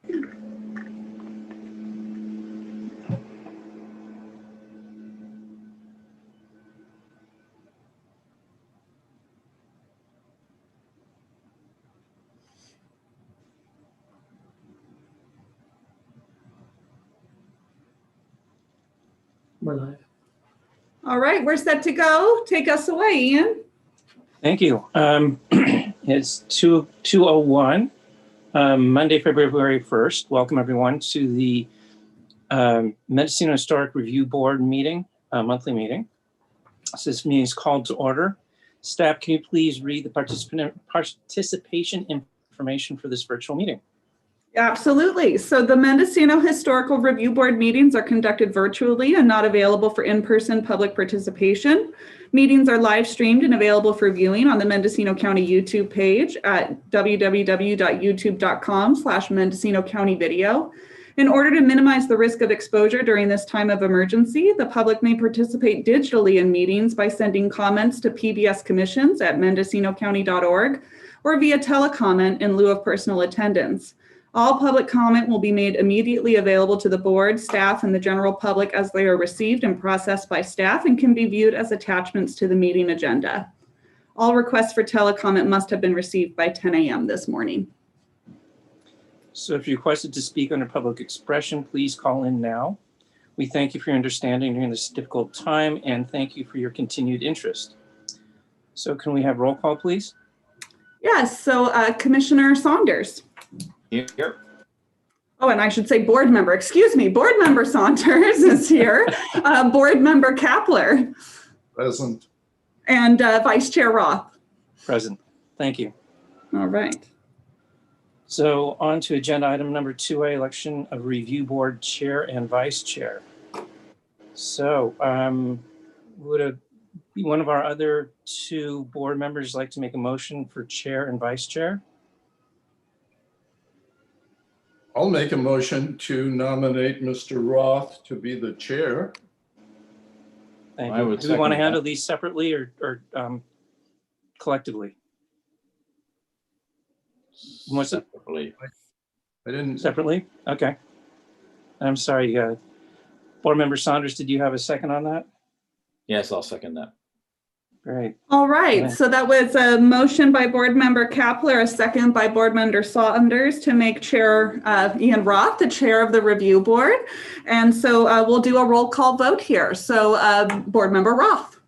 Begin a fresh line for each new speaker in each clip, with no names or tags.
We're live.
All right, we're set to go. Take us away, Ian.
Thank you. It's 2:01, Monday, February 1st. Welcome everyone to the Mendocino Historic Review Board meeting, monthly meeting. So this meeting is called to order. Staff, can you please read the participation information for this virtual meeting?
Absolutely. So the Mendocino Historical Review Board meetings are conducted virtually and not available for in-person public participation. Meetings are live streamed and available for viewing on the Mendocino County YouTube page at www.youtube.com/Mendocino County Video. In order to minimize the risk of exposure during this time of emergency, the public may participate digitally in meetings by sending comments to pbscommissions@mendocinocounty.org or via telecomment in lieu of personal attendance. All public comment will be made immediately available to the board, staff, and the general public as they are received and processed by staff and can be viewed as attachments to the meeting agenda. All requests for telecomment must have been received by 10 a.m. this morning.
So if you're requested to speak under public expression, please call in now. We thank you for your understanding during this difficult time and thank you for your continued interest. So can we have roll call, please?
Yes, so Commissioner Saunders.
Here.
Oh, and I should say board member, excuse me, board member Saunders is here. Board member Kapler.
Present.
And Vice Chair Roth.
Present. Thank you.
All right.
So on to agenda item number 2A, election of review board chair and vice chair. So would one of our other two board members like to make a motion for chair and vice chair?
I'll make a motion to nominate Mr. Roth to be the chair.
Thank
I
you.
would
Do we want to
second
handle
that.
these separately or collectively? What's it?
Separately.
I didn't.
Separately? Okay. I'm sorry. Board member Saunders, did you have a second on that?
Yes, I'll second that.
Great.
All right,
Yeah.
so that was a motion by board member Kapler, a second by board member Saunders to make Chair Ian Roth the chair of the review board. And so we'll do a roll call vote here. So board member Roth.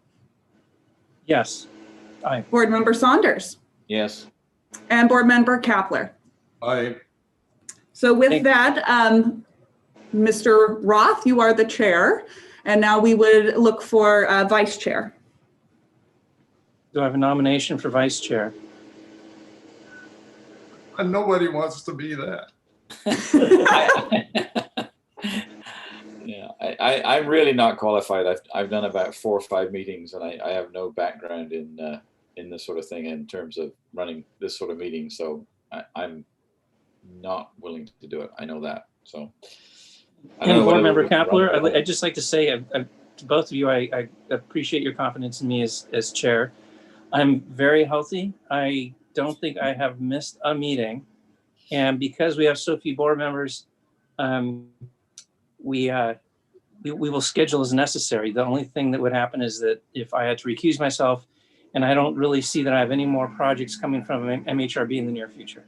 Yes. Aye.
Board member Saunders.
Yes.
And board member Kapler.
I
So with
Thank-
that, Mr. Roth, you are the chair. And now we would look for vice chair.
Do I have a nomination for vice chair?
nobody wants to be that.
Yeah, I'm really not qualified. I've done about 4 or 5 meetings, and I have no background in this sort of thing in terms of running this sort of meeting. So I'm not willing to do it. I know that. So. I don't
And
know
board
whether
member
we can
Kapler,
run-
I'd just like to say to both of you, I appreciate your confidence in me as chair. I'm very healthy. I don't think I have missed a meeting. And because we have so few board members, we will schedule as necessary. The only thing that would happen is that if I had to recuse myself, and I don't really see that I have any more projects coming from MHRB in the near future.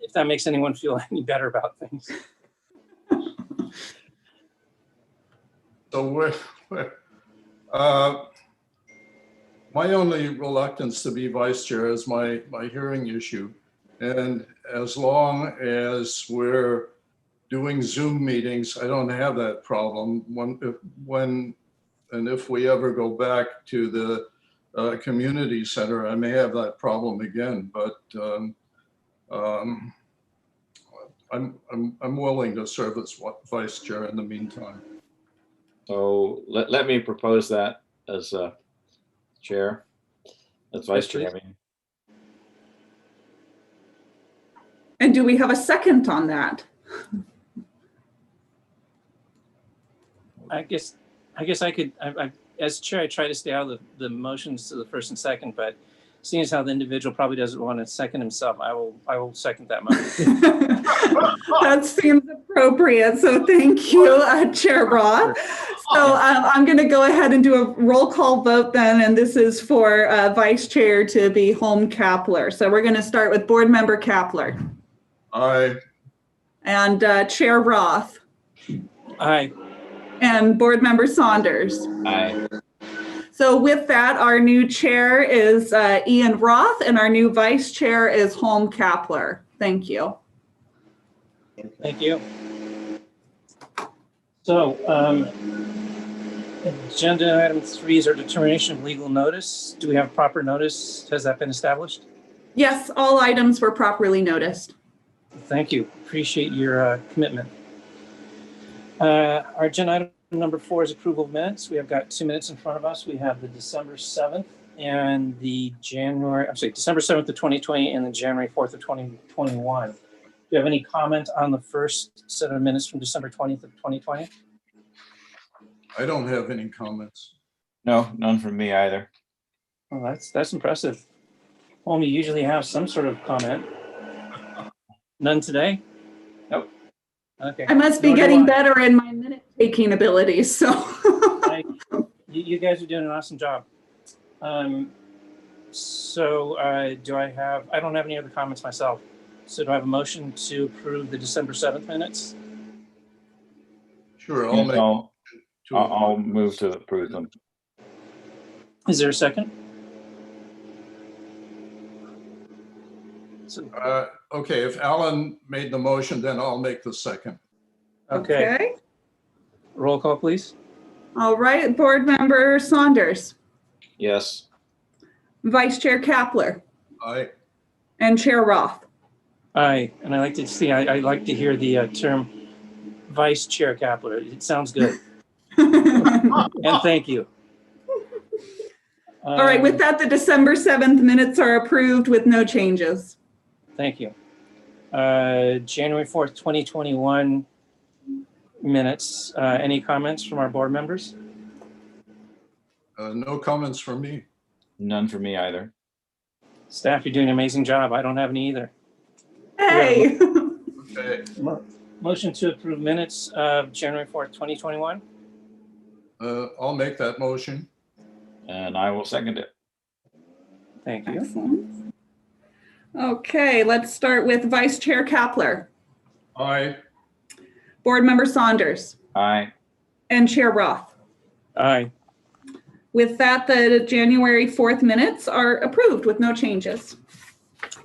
If that makes anyone feel any better about things.
So my only reluctance to be vice chair is my hearing issue. And as long as we're doing Zoom meetings, I don't have that problem. If we ever go back to the community center, I may have that problem again, but I'm willing to serve as vice chair in the meantime.
So let me propose that as chair, as vice chair. I mean,
And do we have a second on that?
I guess I could, as chair, I try to stay out of the motions to the first and second, but seeing as how the individual probably doesn't want to second himself, I will second that motion.
That seems appropriate. So thank you, Chair Roth. So I'm going to go ahead and do a roll call vote then, and this is for Vice Chair to be Holm Kapler. So we're going to start with Board Member Kapler
Aye.
and Chair Roth
Aye.
and Board Member Saunders.
Aye.
So with that, our new chair is Ian Roth and our new vice chair is Holm Kapler. Thank you.
Thank you. So, agenda item 3 is our determination of legal notice. Do we have proper notice? Has that been established?
Yes, all items were properly noticed.
Thank you. Appreciate your commitment. Our agenda item number 4 is approval of minutes. We have got 2 minutes in front of us. We have the December 7th and the December 7th of 2020 and the January 4th of 2021. Do you have any comment on the first set of minutes from December 20th of 2020?
I don't have any comments.
No, none from me either.
Well, that's impressive. Well, you usually have some sort of comment. None today?
Nope.
Okay.
I must be
Nor do
getting
I.
better in my minute taking abilities, so.
You guys are doing an awesome job. Do I don't have any other comments myself. So do I have a motion to approve the December 7th minutes?
Sure,
Yes, I'll
I'll
move to approve them.
Is there a second? So,
Okay, if Alan made the motion, then I'll make the second.
okay. Roll call, please.
All right, Board Member Saunders,
Yes.
Vice Chair Kapler,
Aye.
and Chair Roth.
Aye, and I like to see, I like to hear the term Vice Chair Kapler. It sounds good. And thank you.
All right, with that, the December 7th minutes are approved with no changes.
Thank you. January 4th, 2021 minutes. Any comments from our board members?
No comments from me.
None from me either.
Staff, you're doing an amazing job. I don't have any either.
Hey.
Okay.
Motion to approve minutes of January 4th, 2021.
I'll make that motion.
And I will second it.
Thank you.
Excellent. Okay, let's start with Vice Chair Kapler,
Aye.
Board Member Saunders,
Aye.
and Chair Roth.
Aye.
With that, the January 4th minutes are approved with no changes.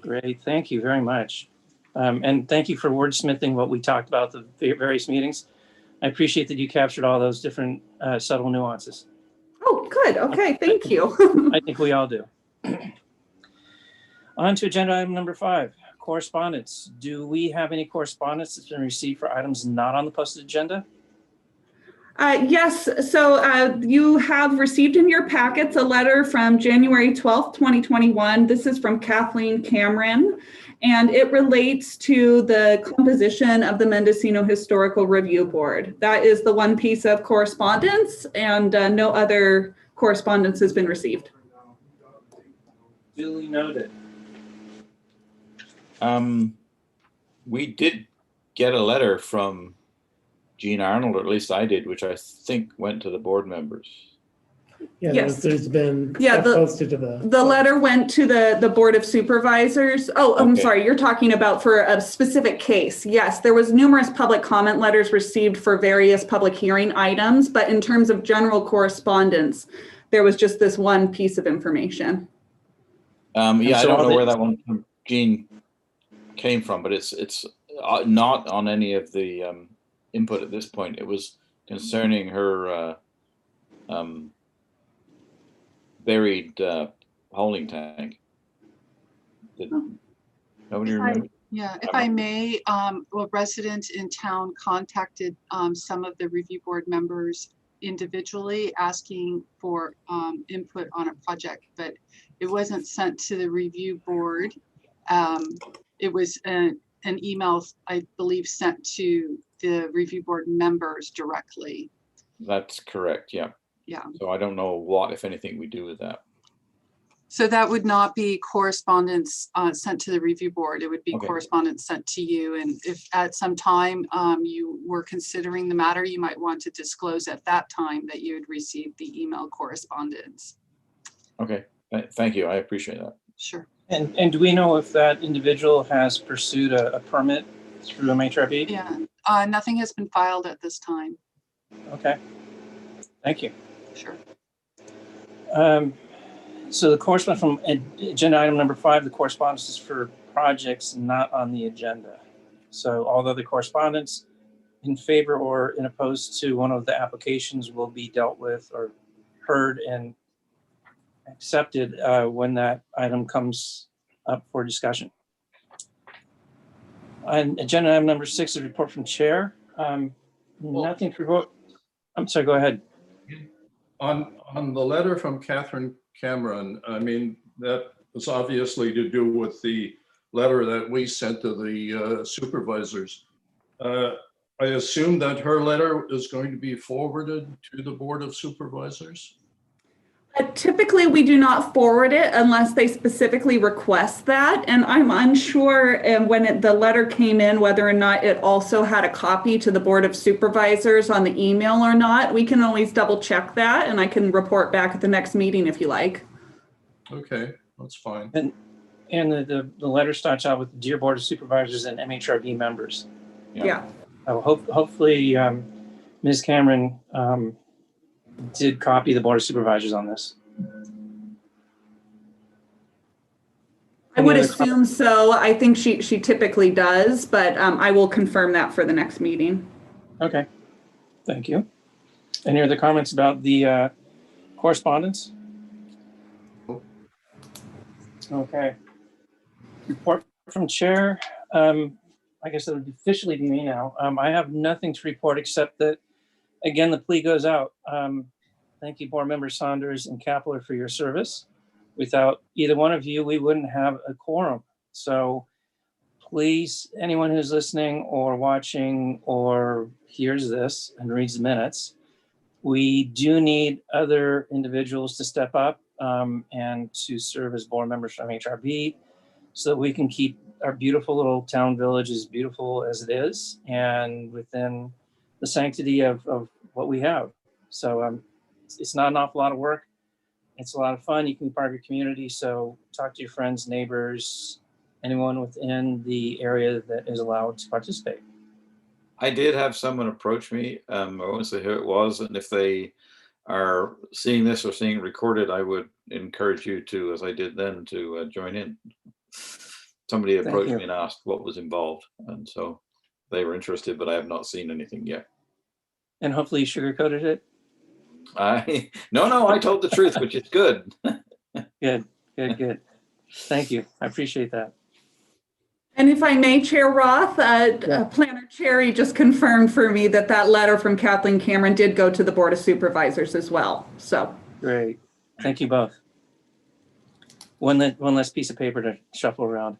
Great. Thank you very much. And thank you for wordsmithing what we talked about at the various meetings. I appreciate that you captured all those different subtle nuances.
Oh, good. Okay, thank you.
I think we all do. On to agenda item number 5, correspondence. Do we have any correspondence that's been received for items not on the posted agenda?
Yes, so you have received in your packets a letter from January 12th, 2021. This is from Kathleen Cameron, and it relates to the composition of the Mendocino Historical Review Board. That is the one piece of correspondence, and no other correspondence has been received.
Duly noted.
We did get a letter from Jean Arnold, or at least I did, which I think went to the board members.
Yeah,
Yes.
there's been
Yeah,
stuff posted to the.
The letter went to the Board of Supervisors. Oh, I'm
Okay.
sorry, you're talking about for a specific case. Yes, there was numerous public comment letters received for various public hearing items, but in terms of general correspondence, there was just this one piece of information.
Yeah, I
so
don't
all
know
the-
where that one from Jean came from, but it's not on any of the input at this point. It was concerning her buried holding tank. Nobody remembers?
Yeah, if I may, a resident in town contacted some of the review board members individually asking for input on a project, but it wasn't sent to the review board. It was an email, I believe, sent to the review board members directly.
That's correct, yeah.
Yeah.
So I don't know what, if anything, we do with that.
So that would not be correspondence sent to the review board. It would be
Okay.
correspondence sent to you. And if at some time you were considering the matter, you might want to disclose at that time that you had received the email correspondence.
Okay, thank you. I appreciate that.
Sure.
And do we know if that individual has pursued a permit through MHRB?
Yeah, nothing has been filed at this time.
Okay, thank you.
Sure.
So the correspondence from agenda item number 5, the correspondence is for projects not on the agenda. So all the other correspondence in favor or in opposed to one of the applications will be dealt with or heard and accepted when that item comes up for discussion. On agenda item number 6 is report from chair. Nothing to report. I'm sorry, go ahead.
On the letter from Catherine Cameron, I mean, that was obviously to do with the letter that we sent to the supervisors. I assume that her letter is going to be forwarded to the Board of Supervisors?
Typically, we do not forward it unless they specifically request that. And I'm unsure when the letter came in, whether or not it also had a copy to the Board of Supervisors on the email or not. We can always double check that, and I can report back at the next meeting if you like.
Okay, that's fine.
And the letter starts out with Dear Board of Supervisors and MHRB members.
Yeah.
Hopefully, Ms. Cameron did copy the Board of Supervisors on this.
I would assume so. I think she typically does, but I will confirm that for the next meeting.
Okay, thank you. Any other comments about the correspondence? Okay. Report from chair. I guess it would officially be me now. I have nothing to report except that, again, the plea goes out. Thank you, Board Member Saunders and Kapler, for your service. Without either one of you, we wouldn't have a quorum. So please, anyone who's listening or watching or hears this and reads the minutes, we do need other individuals to step up and to serve as board members from HRB so that we can keep our beautiful little town village as beautiful as it is and within the sanctity of what we have. So it's not an awful lot of work. It's a lot of fun. You can be part of your community. So talk to your friends, neighbors, anyone within the area that is allowed to participate.
I did have someone approach me. I won't say who it was. And if they are seeing this or seeing it recorded, I would encourage you to, as I did then, to join in. Somebody approached me and asked what was involved. And so they were interested, but I have not seen anything yet.
And hopefully you sugarcoated it.
No, I told the truth, which is good.
Good. Thank you. I appreciate that.
And if I may, Chair Roth, Planner Cherry just confirmed for me that letter from Kathleen Cameron did go to the Board of Supervisors as well. So
Great. Thank you both. One less piece of paper to shuffle around.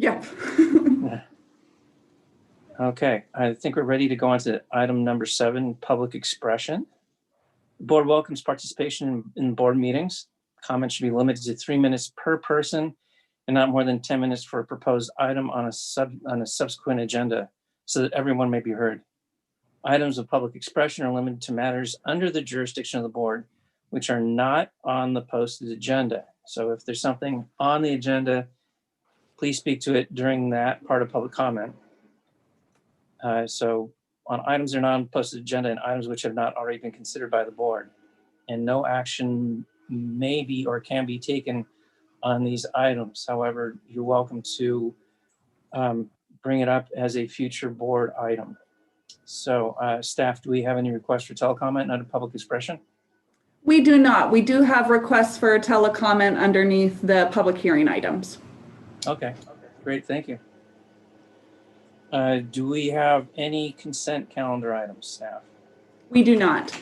yeah.
Okay, I think we're ready to go on to item number 7, public expression. The board welcomes participation in board meetings. Comments should be limited to 3 minutes per person and not more than 10 minutes for a proposed item on a subsequent agenda so that everyone may be heard. Items of public expression are limited to matters under the jurisdiction of the board, which are not on the posted agenda. So if there's something on the agenda, please speak to it during that part of public comment. So on items that are not on the posted agenda and items which have not already been considered by the board, and no action may be or can be taken on these items. However, you're welcome to bring it up as a future board item. So staff, do we have any requests for telecomment under public expression?
We do not. We do have requests for telecomment underneath the public hearing items.
Okay, great, thank you. Do we have any consent calendar items, staff?
We do not.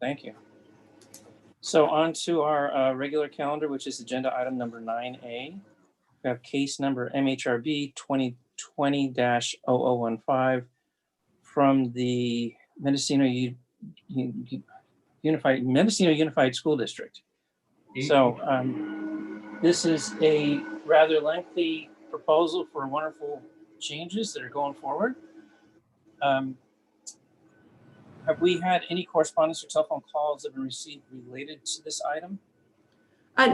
Thank you. So on to our regular calendar, which is agenda item number 9A. We have case number MHRB 2020-0015 from the Mendocino Unified School District. So this is a rather lengthy proposal for wonderful changes that are going forward. Have we had any correspondence or telephone calls that have been received related to this item?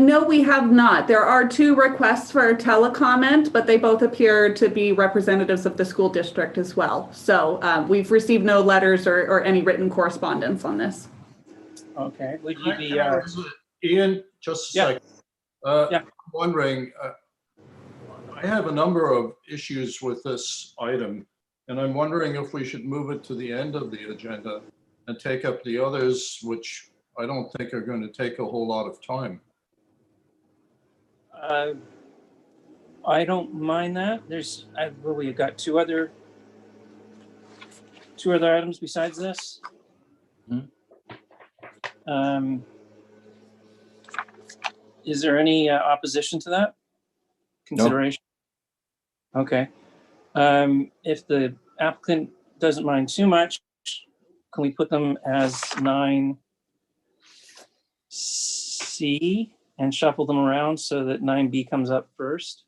No, we have not. There are 2 requests for telecomment, but they both appear to be representatives of the school district as well. So we've received no letters or any written correspondence on this.
Okay, would you be,
Ian, just a
Yeah.
second.
Yeah.
I'm wondering, I have a number of issues with this item, and I'm wondering if we should move it to the end of the agenda and take up the others, which I don't think are going to take a whole lot of time.
I don't mind that. We've got two other items besides this. Is there any opposition to that consideration? No. Okay. If the applicant doesn't mind too much, can we put them as 9C and shuffle them around so that 9B comes up first?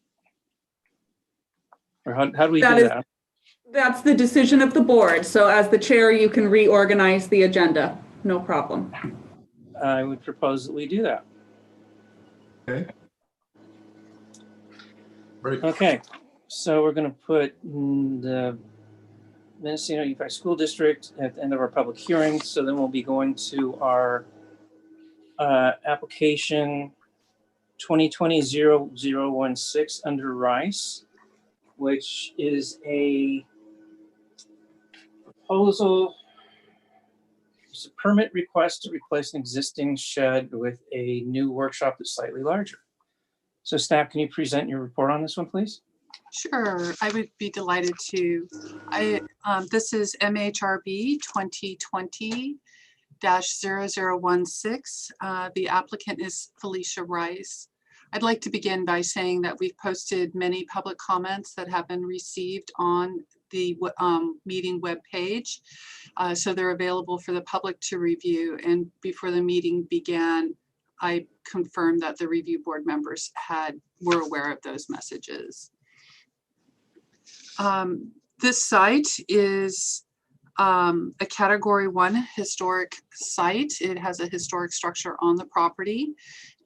Or how do we do that?
That's the decision of the board. So as the chair, you can reorganize the agenda. No problem.
I would propose that we do that.
Okay. Right.
Okay, so we're going to put the Mendocino Unified School District at the end of our public hearing. So then we'll be going to our application 2020-0016 under Rice, which is a proposal. It's a permit request to replace an existing shed with a new workshop that's slightly larger. So staff, can you present your report on this one, please?
Sure, I would be delighted to. This is MHRB 2020-0016. The applicant is Felicia Rice. I'd like to begin by saying that we've posted many public comments that have been received on the meeting webpage. So they're available for the public to review. And before the meeting began, I confirmed that the review board members were aware of those messages. This site is a Category 1 historic site. It has a historic structure on the property,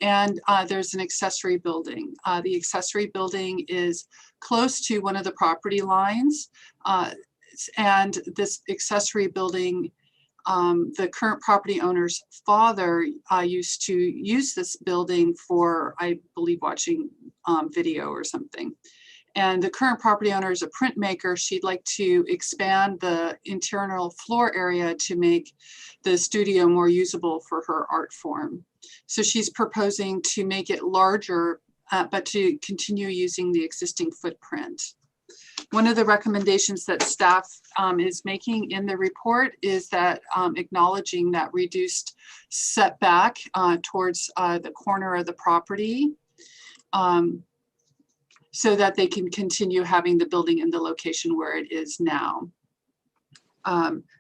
and there's an accessory building. The accessory building is close to one of the property lines, and this accessory building, the current property owner's father used to use this building for, I believe, watching video or something. And the current property owner is a printmaker. She'd like to expand the internal floor area to make the studio more usable for her art form. So she's proposing to make it larger, but to continue using the existing footprint. One of the recommendations that staff is making in the report is that acknowledging that reduced setback towards the corner of the property, so that they can continue having the building in the location where it is now.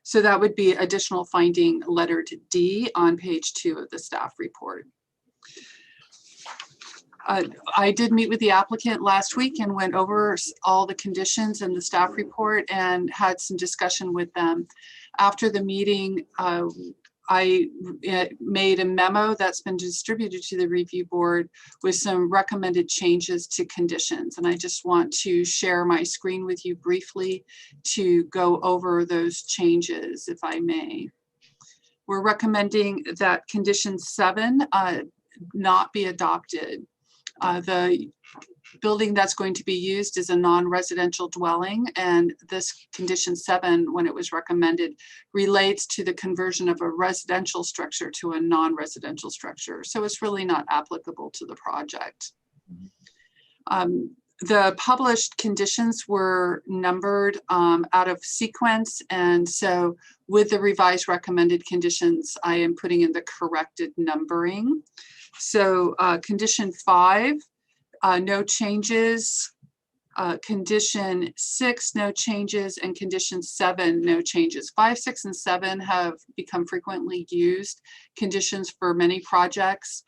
So that would be additional finding lettered D on page 2 of the staff report. I did meet with the applicant last week and went over all the conditions in the staff report and had some discussion with them. After the meeting, I made a memo that's been distributed to the review board with some recommended changes to conditions. And I just want to share my screen with you briefly to go over those changes, if I may. We're recommending that condition 7 not be adopted. The building that's going to be used is a non-residential dwelling, and this condition 7, when it was recommended, relates to the conversion of a residential structure to a non-residential structure. So it's really not applicable to the project. The published conditions were numbered out of sequence, and so with the revised recommended conditions, I am putting in the corrected numbering. So condition 5, no changes Condition 6, no changes, and condition 7, no changes. 5, 6, and 7 have become frequently used conditions for many projects.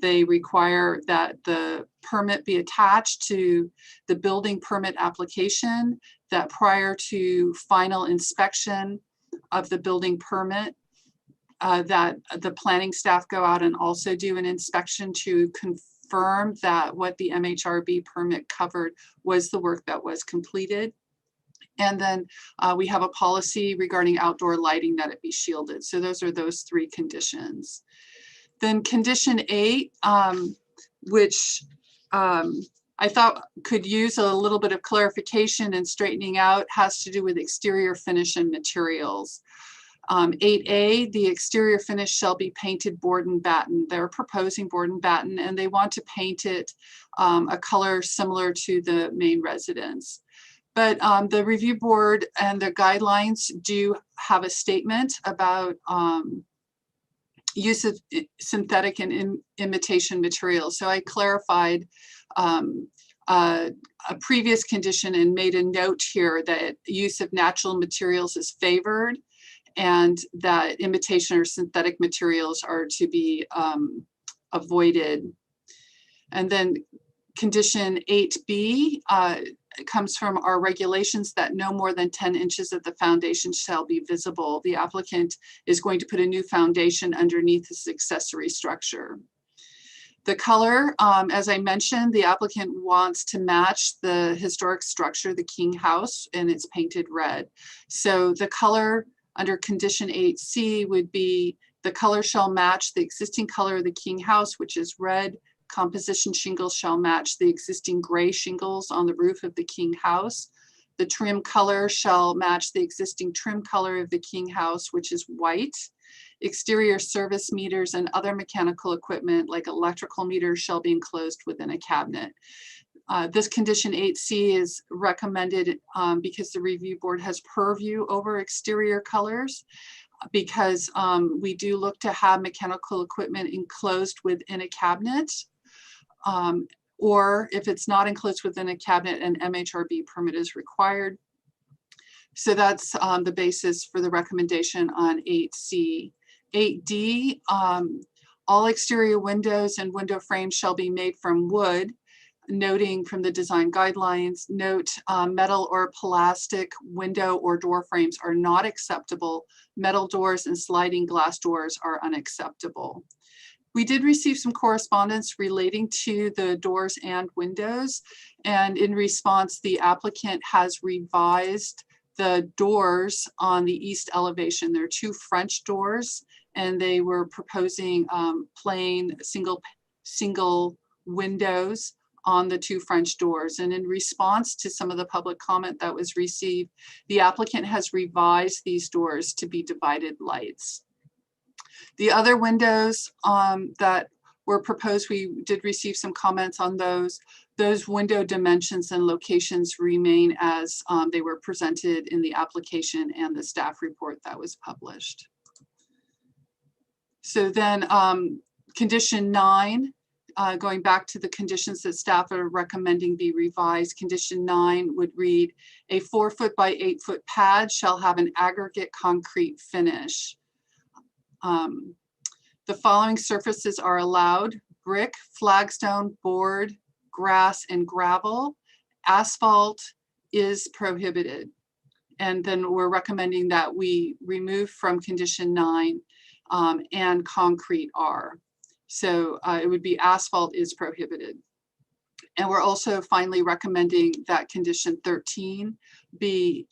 They require that the permit be attached to the building permit application, that prior to final inspection of the building permit, that the planning staff go out and also do an inspection to confirm that what the MHRB permit covered was the work that was completed. And then we have a policy regarding outdoor lighting, that it be shielded. So those are those 3 conditions. Then condition 8, which I thought could use a little bit of clarification and straightening out, has to do with exterior finish and materials. 8A, the exterior finish shall be painted board and batten. They're proposing board and batten, and they want to paint it a color similar to the main residence. But the review board and the guidelines do have a statement about use of synthetic and imitation materials. So I clarified a previous condition and made a note here that use of natural materials is favored, and that imitation or synthetic materials are to be avoided. And then condition 8B comes from our regulations that no more than 10 inches of the foundation shall be visible. The applicant is going to put a new foundation underneath this accessory structure. The color, as I mentioned, the applicant wants to match the historic structure, the King House, and it's painted red. So the color under condition 8C would be, the color shall match the existing color of the King House, which is red. Composition shingles shall match the existing gray shingles on the roof of the King House. The trim color shall match the existing trim color of the King House, which is white. Exterior service meters and other mechanical equipment like electrical meters shall be enclosed within a cabinet. This condition 8C is recommended because the review board has purview over exterior colors, because we do look to have mechanical equipment enclosed within a cabinet, or if it's not enclosed within a cabinet, an MHRB permit is required. So that's the basis for the recommendation on 8C. 8D, all exterior windows and window frames shall be made from wood, noting from the design guidelines. Note, metal or plastic window or door frames are not acceptable. Metal doors and sliding glass doors are unacceptable. We did receive some correspondence relating to the doors and windows, and in response, the applicant has revised the doors on the east elevation. There are 2 French doors, and they were proposing plain single windows on the 2 French doors. And in response to some of the public comment that was received, the applicant has revised these doors to be divided lights. The other windows that were proposed, we did receive some comments on those. Those window dimensions and locations remain as they were presented in the application and the staff report that was published. So then condition 9, going back to the conditions that staff are recommending be revised, condition 9 would read, a 4-foot by 8-foot pad shall have an aggregate concrete finish. The following surfaces are allowed: brick, flagstone, board, grass, and gravel. Asphalt is prohibited. And then we're recommending that we remove from condition 9 and concrete are. So it would be asphalt is prohibited. And we're also finally recommending that condition 13 be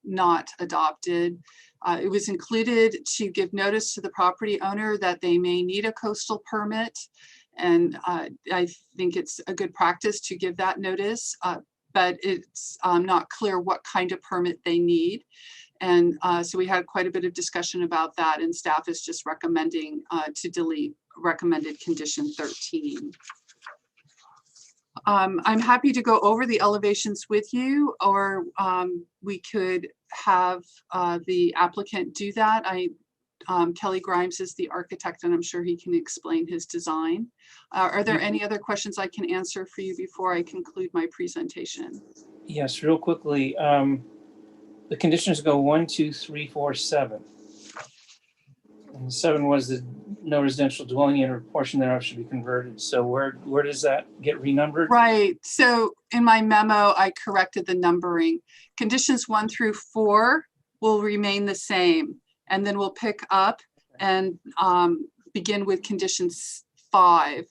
not adopted. It was included to give notice to the property owner that they may need a coastal permit. And I think it's a good practice to give that notice, but it's not clear what kind of permit they need. And so we had quite a bit of discussion about that, and staff is just recommending to delete recommended condition 13. I'm happy to go over the elevations with you, or we could have the applicant do that. Kelly Grimes is the architect, and I'm sure he can explain his design. Are there any other questions I can answer for you before I conclude my presentation?
Yes, real quickly. The conditions go 1, 2, 3, 4, 7. And 7 was that no residential dwelling unit or portion thereof should be converted. So where does that get renumbered?
Right. So in my memo, I corrected the numbering. Conditions 1 through 4 will remain the same. And then we'll pick up and begin with conditions 5.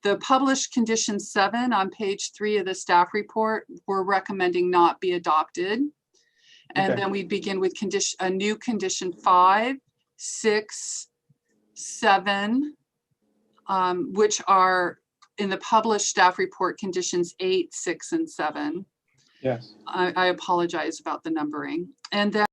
The published condition 7 on page 3 of the staff report, we're recommending not be adopted. And
Okay.
then we begin with a new condition 5, 6, 7, which are in the published staff report conditions 8, 6, and 7.
Yes.
I apologize about the numbering. And then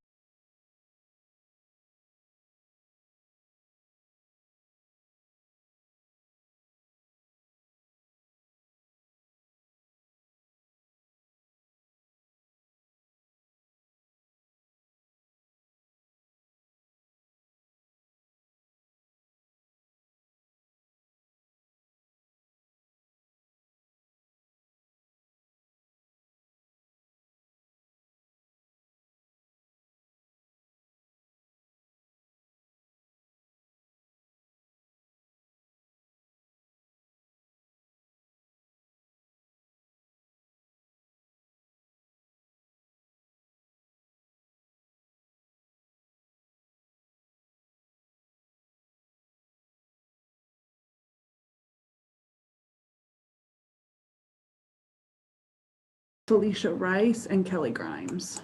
Felicia Rice and Kelly Grimes.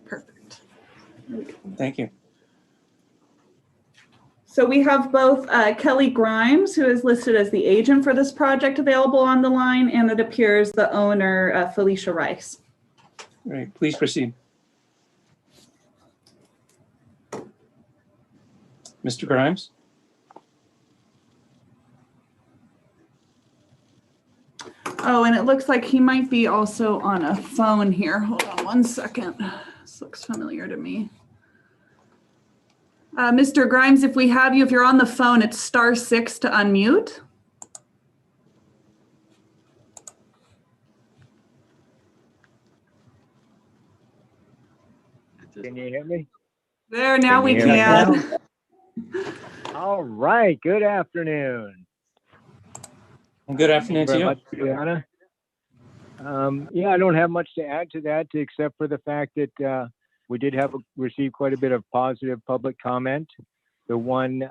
Perfect.
Thank you.
So we have both Kelly Grimes, who is listed as the agent for this project, available on the line, and it appears the owner, Felicia Rice.
Great. Please proceed. Mr. Grimes?
Oh, and it looks like he might be also on a phone here. Hold on one second. This looks familiar to me. Mr. Grimes, if we have you, if you're on the phone, it's *6 to unmute.
Can you hear me?
There, now we
you hear me
can.
All right. Good afternoon.
Good afternoon to
Very
you.
much, Juliana. Yeah, I don't have much to add to that, except for the fact that we did receive quite a bit of positive public comment. The one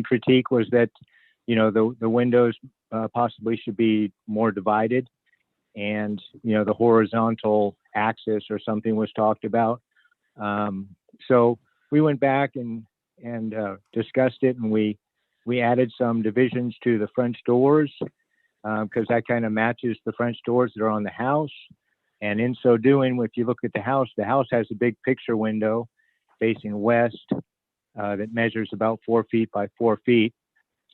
critique was that, the windows possibly should be more divided, and the horizontal axis or something was talked about. So we went back and discussed it, and we added some divisions to the French doors, because that kind of matches the French doors that are on the house. And in so doing, if you look at the house has a big picture window facing west that measures about 4 feet by 4 feet.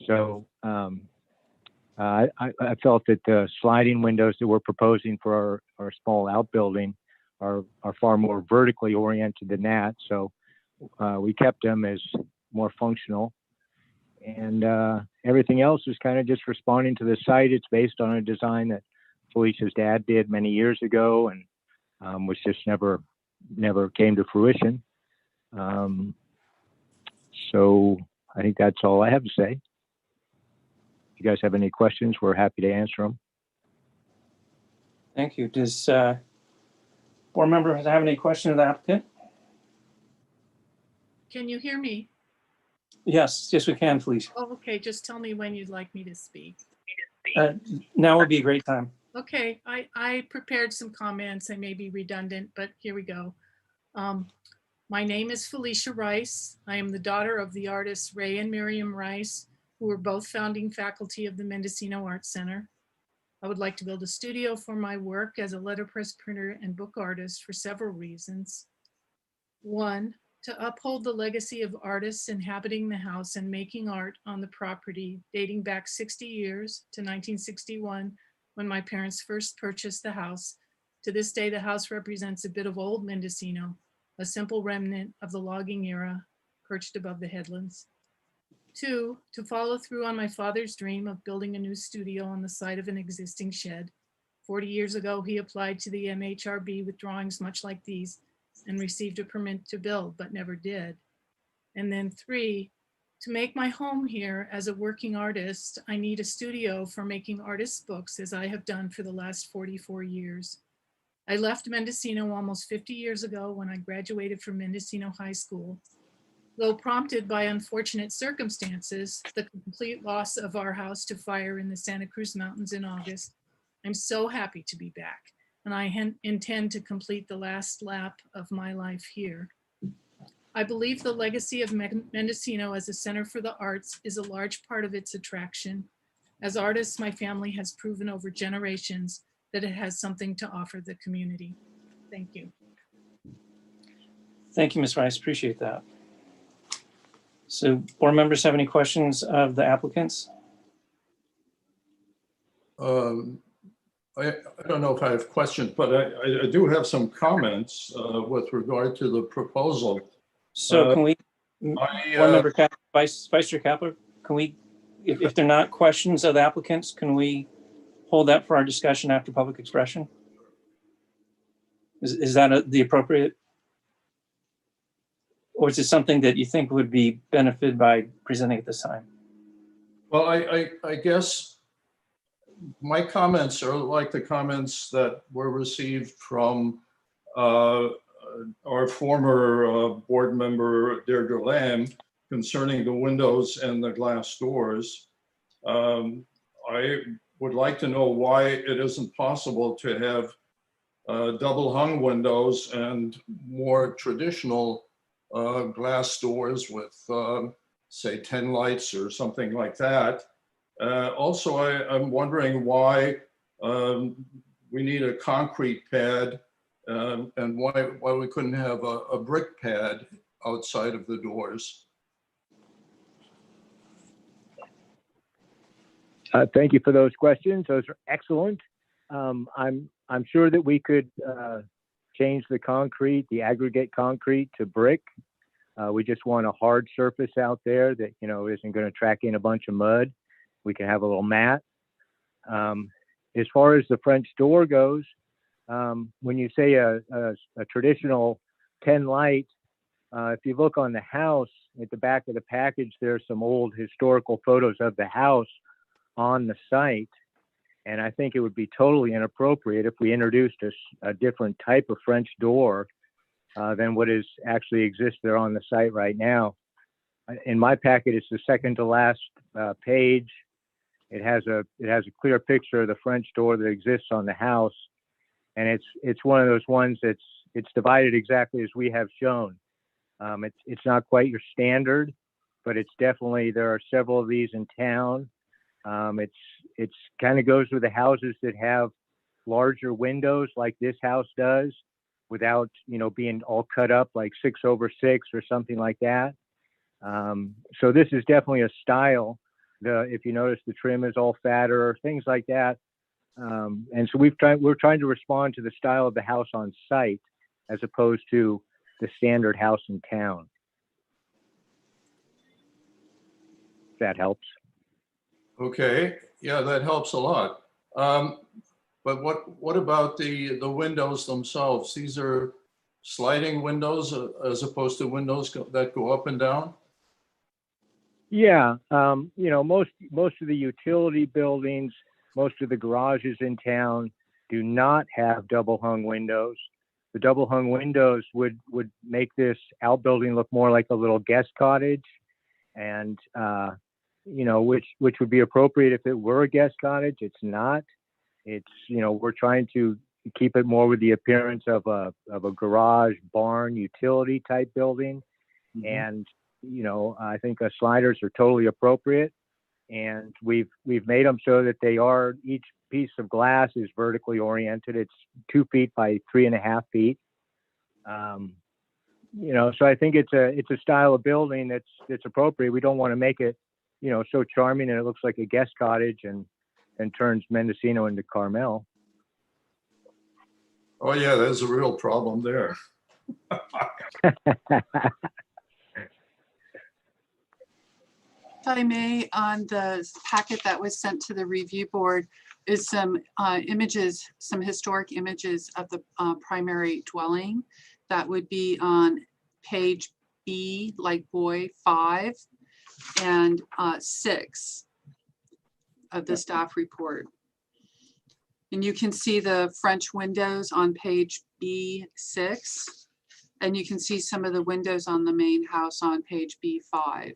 So I felt that the sliding windows that we're proposing for our small outbuilding are far more vertically oriented than that. So we kept them as more functional. And everything else is kind of just responding to the site. It's based on a design that Felicia's dad did many years ago, and which just never came to fruition. So I think that's all I have to say. If you guys have any questions, we're happy to answer them.
Thank you. Does board member have any question of the applicant?
Can you hear me?
Yes, we can, please.
Oh, okay, just tell me when you'd like me to speak.
Now would be a great time.
Okay, I prepared some comments. I may be redundant, but here we go. My name is Felicia Rice. I am the daughter of the artists Ray and Miriam Rice, who were both founding faculty of the Mendocino Art Center. I would like to build a studio for my work as a letterpress printer and book artist for several reasons. One, to uphold the legacy of artists inhabiting the house and making art on the property dating back 60 years to 1961, when my parents first purchased the house. To this day, the house represents a bit of old Mendocino, a simple remnant of the logging era perched above the headlands. 2, to follow through on my father's dream of building a new studio on the site of an existing shed. 40 years ago, he applied to the MHRB with drawings much like these and received a permit to build, but never did. And then 3, to make my home here as a working artist, I need a studio for making artists' books, as I have done for the last 44 years. I left Mendocino almost 50 years ago when I graduated from Mendocino High School. Though prompted by unfortunate circumstances, the complete loss of our house to fire in the Santa Cruz Mountains in August, I'm so happy to be back, and I intend to complete the last lap of my life here. I believe the legacy of Mendocino as a center for the arts is a large part of its attraction. As artists, my family has proven over generations that it has something to offer the community. Thank you.
Thank you, Ms. Rice. Appreciate that. So board members have any questions of the applicants?
I don't know if I have questions, but I do have some comments with regard to the proposal.
So can we,
I,
board member Vice Chair Kapler, can we, if they're not questions of the applicants, can we hold that for our discussion after public expression? Is that the appropriate? Or is it something that you think would be benefited by presenting at this time?
Well, I guess my comments are like the comments that were received from our former board member, Deirdre Lamb, concerning the windows and the glass doors. I would like to know why it isn't possible to have double hung windows and more traditional glass doors with, say, 10 lights or something like that. Also, I'm wondering why we need a concrete pad and why we couldn't have a brick pad outside of the doors.
Thank you for those questions. Those are excellent. I'm sure that we could change the concrete, the aggregate concrete, to brick. We just want a hard surface out there that, you know, isn't going to track in a bunch of mud. We can have a little mat. As far as the French door goes, when you say a traditional 10 light, if you look on the house at the back of the package, there's some old historical photos of the house on the site. And I think it would be totally inappropriate if we introduced a different type of French door than what is actually exists there on the site right now. In my packet, it's the second to last page. It has a clear picture of the French door that exists on the house, and it's one of those ones it's divided exactly as we have shown. It's not quite your standard, but it's definitely, there are several of these in town. It's kind of goes with the houses that have larger windows like this house does, without, you know, being all cut up like 6/6 or something like that. So this is definitely a style. If you notice, the trim is all fatter, things like that. And so we're trying to respond to the style of the house on site as opposed to the standard house in town. If that helps.
Okay, yeah, that helps a lot. But what about the windows themselves? These are sliding windows as opposed to windows that go up and down?
Yeah, you know, most of the utility buildings, most of the garages in town do not have double hung windows. The double hung windows would make this outbuilding look more like a little guest cottage, and you know, which would be appropriate if it were a guest cottage. It's not. It's, you know, we're trying to keep it more with the appearance of a garage, barn, utility type building. Mm-hmm. And, you know, I think sliders are totally appropriate. And we've made them so that they are, each piece of glass is vertically oriented. It's 2 feet by 3.5 feet. You know, so I think it's a style of building that's appropriate. We don't want to make it, you know, so charming and it looks like a guest cottage and turns Mendocino into Carmel.
Oh yeah, there's a real problem there.
If I may, on the packet that was sent to the review board is some images, some historic images of the primary dwelling. That would be on page B, like boy, 5 and 6 of the staff report. And you can see the French windows on page B6, and you can see some of the windows on the main house on page B5.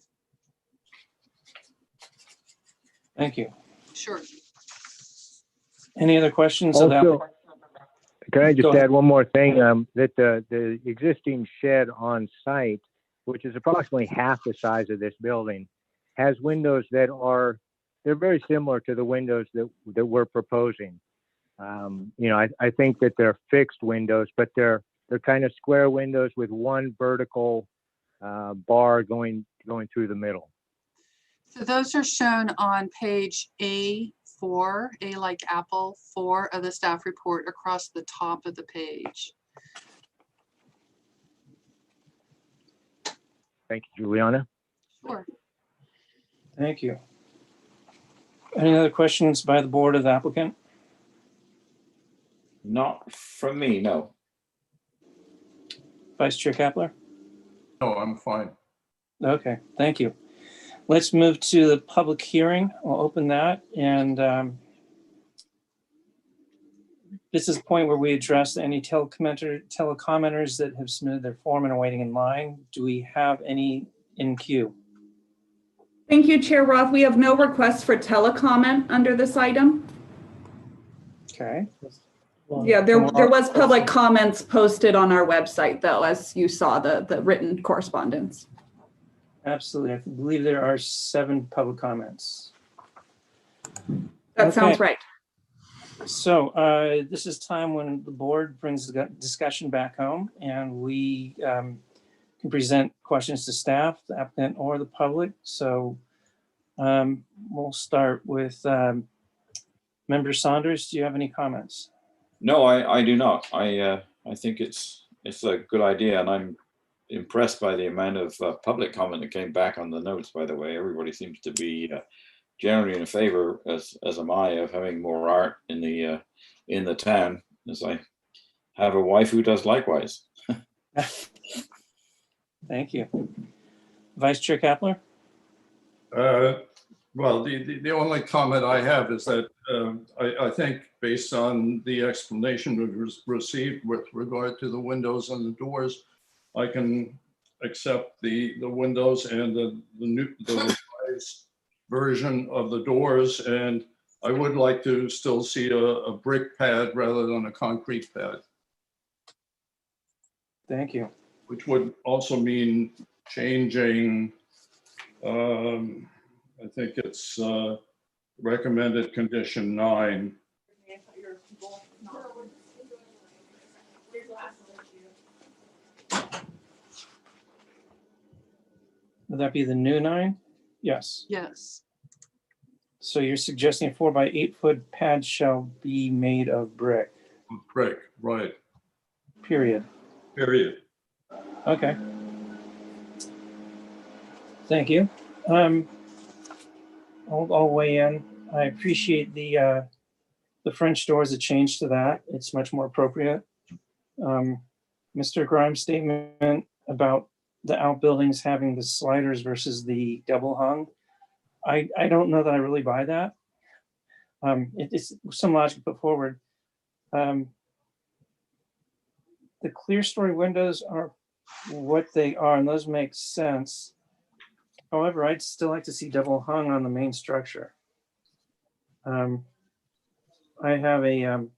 Thank you.
Sure.
Any other questions of the
Also,
applicant?
can I
Go
just
ahead.
add one more thing? That the existing shed on site, which is approximately half the size of this building, has windows that they're very similar to the windows that we're proposing. I think that they're fixed windows, but they're kind of square windows with one vertical bar going through the middle.
So those are shown on page A4, A like apple, 4 of the staff report across the top of the page.
Thank you, Juliana.
Sure.
Thank you. Any other questions by the board of the applicant?
Not from me, no.
Vice Chair Kapler?
No, I'm fine.
Okay, thank you. Let's move to the public hearing. I'll open that, and this is the point where we address any telecommenters that have submitted their form and are waiting in line. Do we have any in queue?
Thank you, Chair Roth. We have no requests for telecomment under this item.
Okay.
Yeah, there was public comments posted on our website, though, as you saw the written correspondence.
Absolutely. I believe there are 7 public comments.
That sounds
Okay.
right.
So this is time when the board brings the discussion back home, and we can present questions to staff, the applicant, or the public. So we'll start with Member Saunders. Do you have any comments?
No, I do not. I think it's a good idea, and I'm impressed by the amount of public comment that came back on the notes. By the way, everybody seems to be generally in favor, as am I, of having more art in the town, as I have a wife who does likewise.
Thank you. Vice Chair Kapler?
Well, the only comment I have is that I think based on the explanation we received with regard to the windows and the doors, I can accept the windows and the revised version of the doors. And I would like to still see a brick pad rather than a concrete pad,
Thank you.
which would also mean changing, I think it's recommended condition 9.
Would that be the new 9? Yes.
Yes.
So you're suggesting a 4 by 8 foot pad shall be made of brick,
Brick, right,
period.
period.
Okay. Thank you. I'll weigh in. I appreciate the French doors, a change to that. It's much more appropriate. Mr. Grimes' statement about the outbuildings having the sliders versus the double hung, I don't know that I really buy that. It's some logic put forward. The clear story windows are what they are, and those make sense. However, I'd still like to see double hung on the main structure. I have a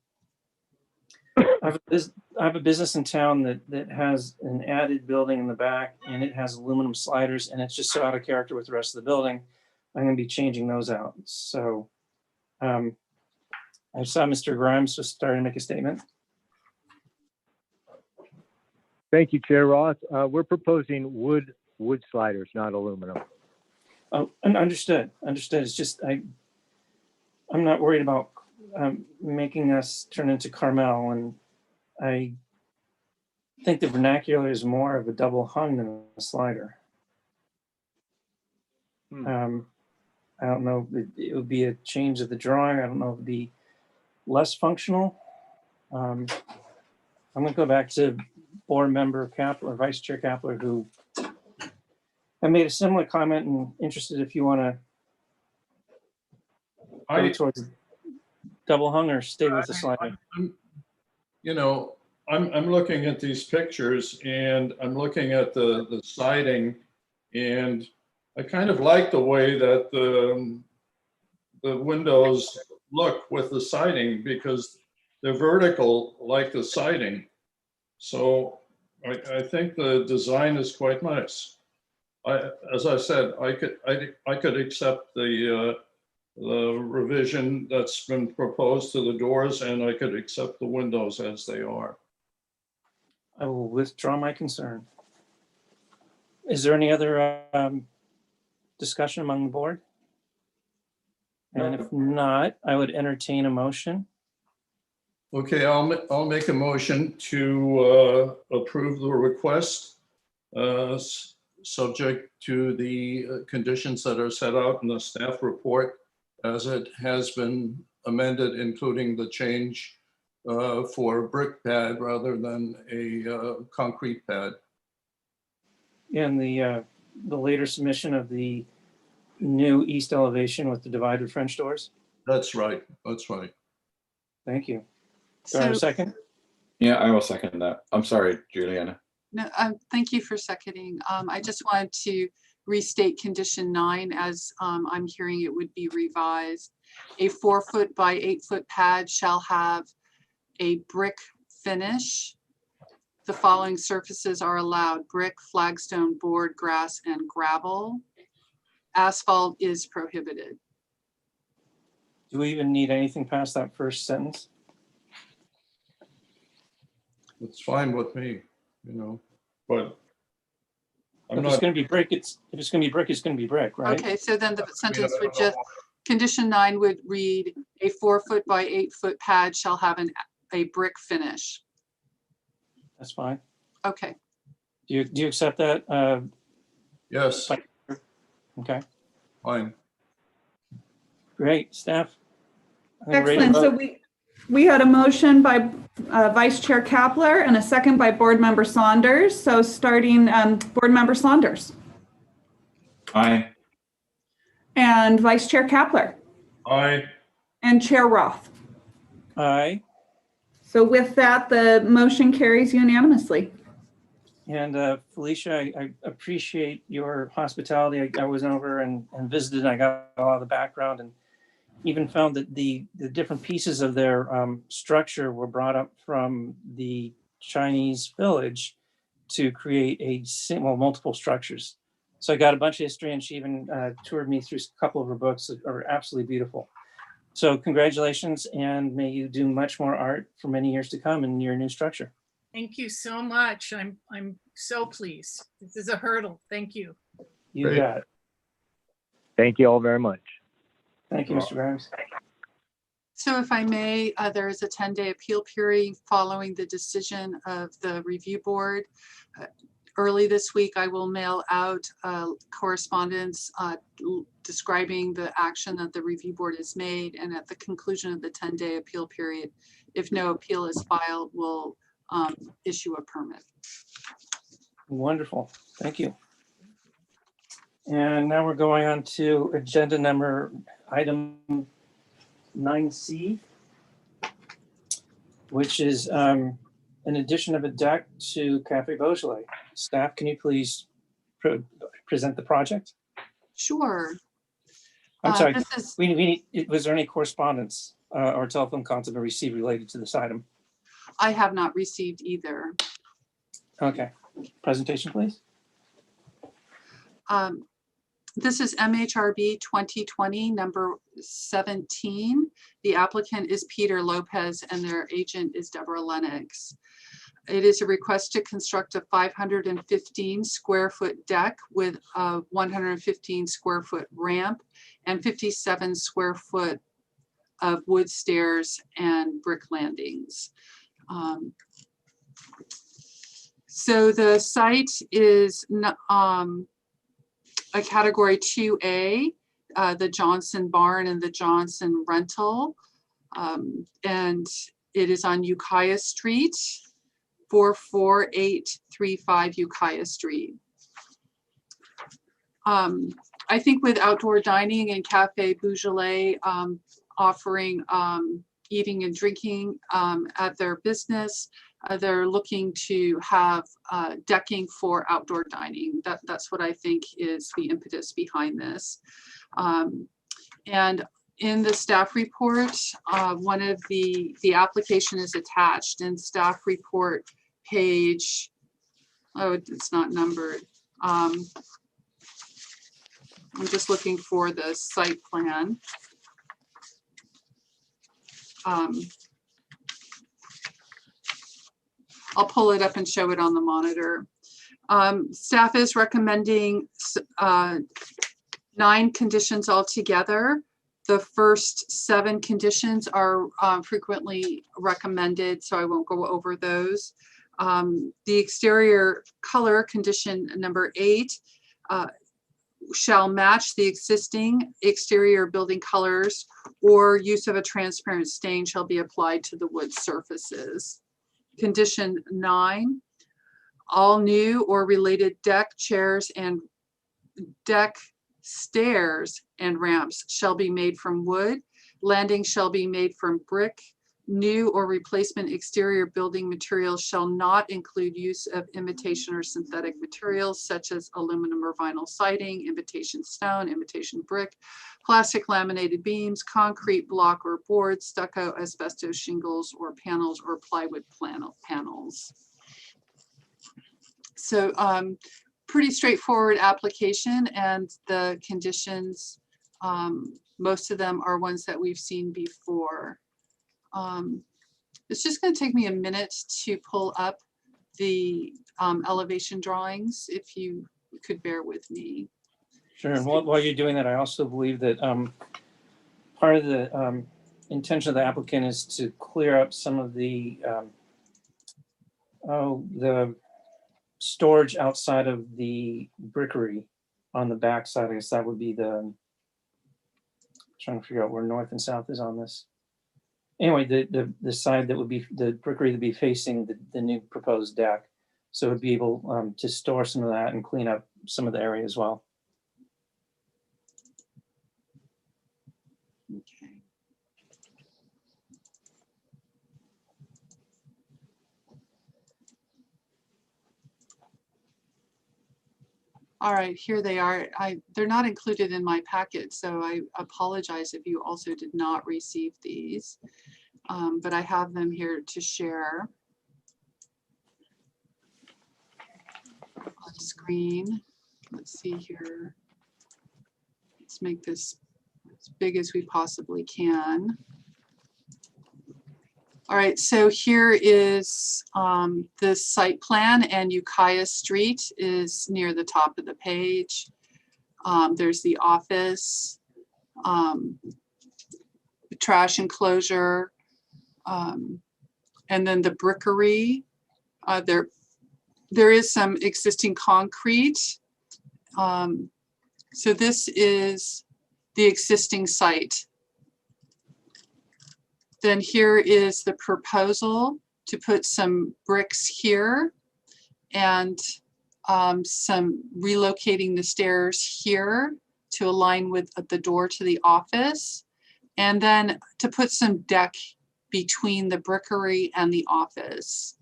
business in town that has an added building in the back, and it has aluminum sliders, and it's just so out of character with the rest of the building. I'm going to be changing those out. So I saw Mr. Grimes was starting to make a statement.
Thank you, Chair Roth. We're proposing wood sliders, not aluminum.
Oh, and understood. It's just I'm not worried about making us turn into Carmel, and think the vernacular is more of a double hung than a slider. I don't know, it would be a change of the drawing. I don't know if it'd be less functional. I'm gonna go back to board member Kapler, Vice Chair Kapler, who I made a similar comment, and interested if you wanna go towards double hung or stay with the slider.
You know, I'm looking at these pictures and I'm looking at the siding, and I kind of like the way that the windows look with the siding, because they're vertical like the siding. So I think the design is quite nice. As I said, I could accept the revision that's been proposed to the doors, and I could accept the windows as they are.
I will withdraw my concern. Is there any other discussion among the board? And if not, I would entertain a motion.
Okay, I'll make a motion to approve the request, subject to the conditions that are set out in the staff report, as it has been amended, including the change for a brick pad rather than a concrete pad.
And the later submission of the new east elevation with the divided French doors.
That's right. That's right.
Thank you. Do I have a
So,
second?
Yeah, I will second that. I'm sorry, Juliana.
no, thank you for seconding. I just wanted to restate condition 9 as I'm hearing it would be revised. A 4-foot by 8-foot pad shall have a brick finish. The following surfaces are allowed: brick, flagstone, board, grass, and gravel. Asphalt is prohibited.
Do we even need anything past that first sentence?
It's fine with me, you know, but I'm
If it's
not.
going to be brick, if it's going to be brick, it's going to be brick, right?
Okay, so then the sentence would
I don't
just, condition 9 would read, a 4-foot by 8-foot pad shall have a brick finish.
That's fine.
Okay,
Do you accept that?
Yes,
Okay,
fine.
great. Staff? I think we're ready to
Excellent. So
vote.
we had a motion by Vice Chair Kapler and a second by Board Member Saunders. So starting Board Member Saunders
Aye.
and Vice Chair Kapler
Aye.
and Chair Roth.
Aye.
So with that, the motion carries unanimously.
And Felicia, I appreciate your hospitality. I was over and visited, and I got a lot of the background, and even found that the different pieces of their structure were brought up from the Chinese village to create multiple structures. So I got a bunch of history, and she even toured me through a couple of her books that are absolutely beautiful. So congratulations, and may you do much more art for many years to come in your new structure.
Thank you so much. I'm so pleased. This is a hurdle. Thank you.
You
Great.
got it.
Thank you all very much.
Thank you, Mr. Grimes.
so if I may, there is a 10-day appeal period following the decision of the review board. Early this week, I will mail out correspondence describing the action that the review board has made, and at the conclusion of the 10-day appeal period, if no appeal is filed, we'll issue a permit.
Wonderful. Thank you. And now we're going on to agenda number item 9C, which is an addition of a deck to Cafe Beaujolais. Staff, can you please present the project?
Sure.
I'm sorry,
This is,
we need, was there any correspondence or telephone contact received related to this item?
I have not received either.
Okay, presentation, please.
This is MHRB 2020 number 17. The applicant is Peter Lopez and their agent is Deborah Lennox. It is a request to construct a 515 square foot deck with a 115 square foot ramp and 57 square foot of wood stairs and brick landings. So the site is a category 2A, the Johnson Barn and the Johnson Rental. And it is on Ukiah Street, 44835 Ukiah Street. I think with outdoor dining and Cafe Beaujolais offering eating and drinking at their business, they're looking to have decking for outdoor dining. That's what I think is the impetus behind this. And in the staff report, one of the application is attached, and staff report page, oh, it's not numbered. I'm just looking for the site plan. I'll pull it up and show it on the monitor. Staff is recommending 9 conditions altogether. The first 7 conditions are frequently recommended, so I won't go over those. The exterior color, condition number 8, shall match the existing exterior building colors, or use of a transparent stain shall be applied to the wood surfaces. Condition 9, all new or related deck, chairs, and deck, stairs, and ramps shall be made from wood. Landing shall be made from brick. New or replacement exterior building materials shall not include use of imitation or synthetic materials such as aluminum or vinyl siding, imitation stone, imitation brick, plastic laminated beams, concrete block or board, stucco, asbestos shingles or panels, or plywood panels. So pretty straightforward application, and the conditions, most of them are ones that we've seen before. It's just going to take me a minute to pull up the elevation drawings, if you could bear with me.
Sure. And while you're doing that, I also believe that part of the intention of the applicant is to clear up some of the storage outside of the brickery on the back side. I guess that would be the, trying to figure out where north and south is on this. Anyway, the side that would be the brickery that would be facing the new proposed deck. So it would be able to store some of that and clean up some of the area as well.
Okay. All right, here they are. They're not included in my packet, so I apologize if you also did not receive these, but I have them here to share on screen. Let's see here. Let's make this as big as we possibly can. All right, so here is the site plan, and Ukiah Street is near the top of the page. There's the office, the trash enclosure, and then the brickery. There is some existing concrete. So this is the existing site. Then here is the proposal to put some bricks here and some relocating the stairs here to align with the door to the office, and then to put some deck between the brickery and the office.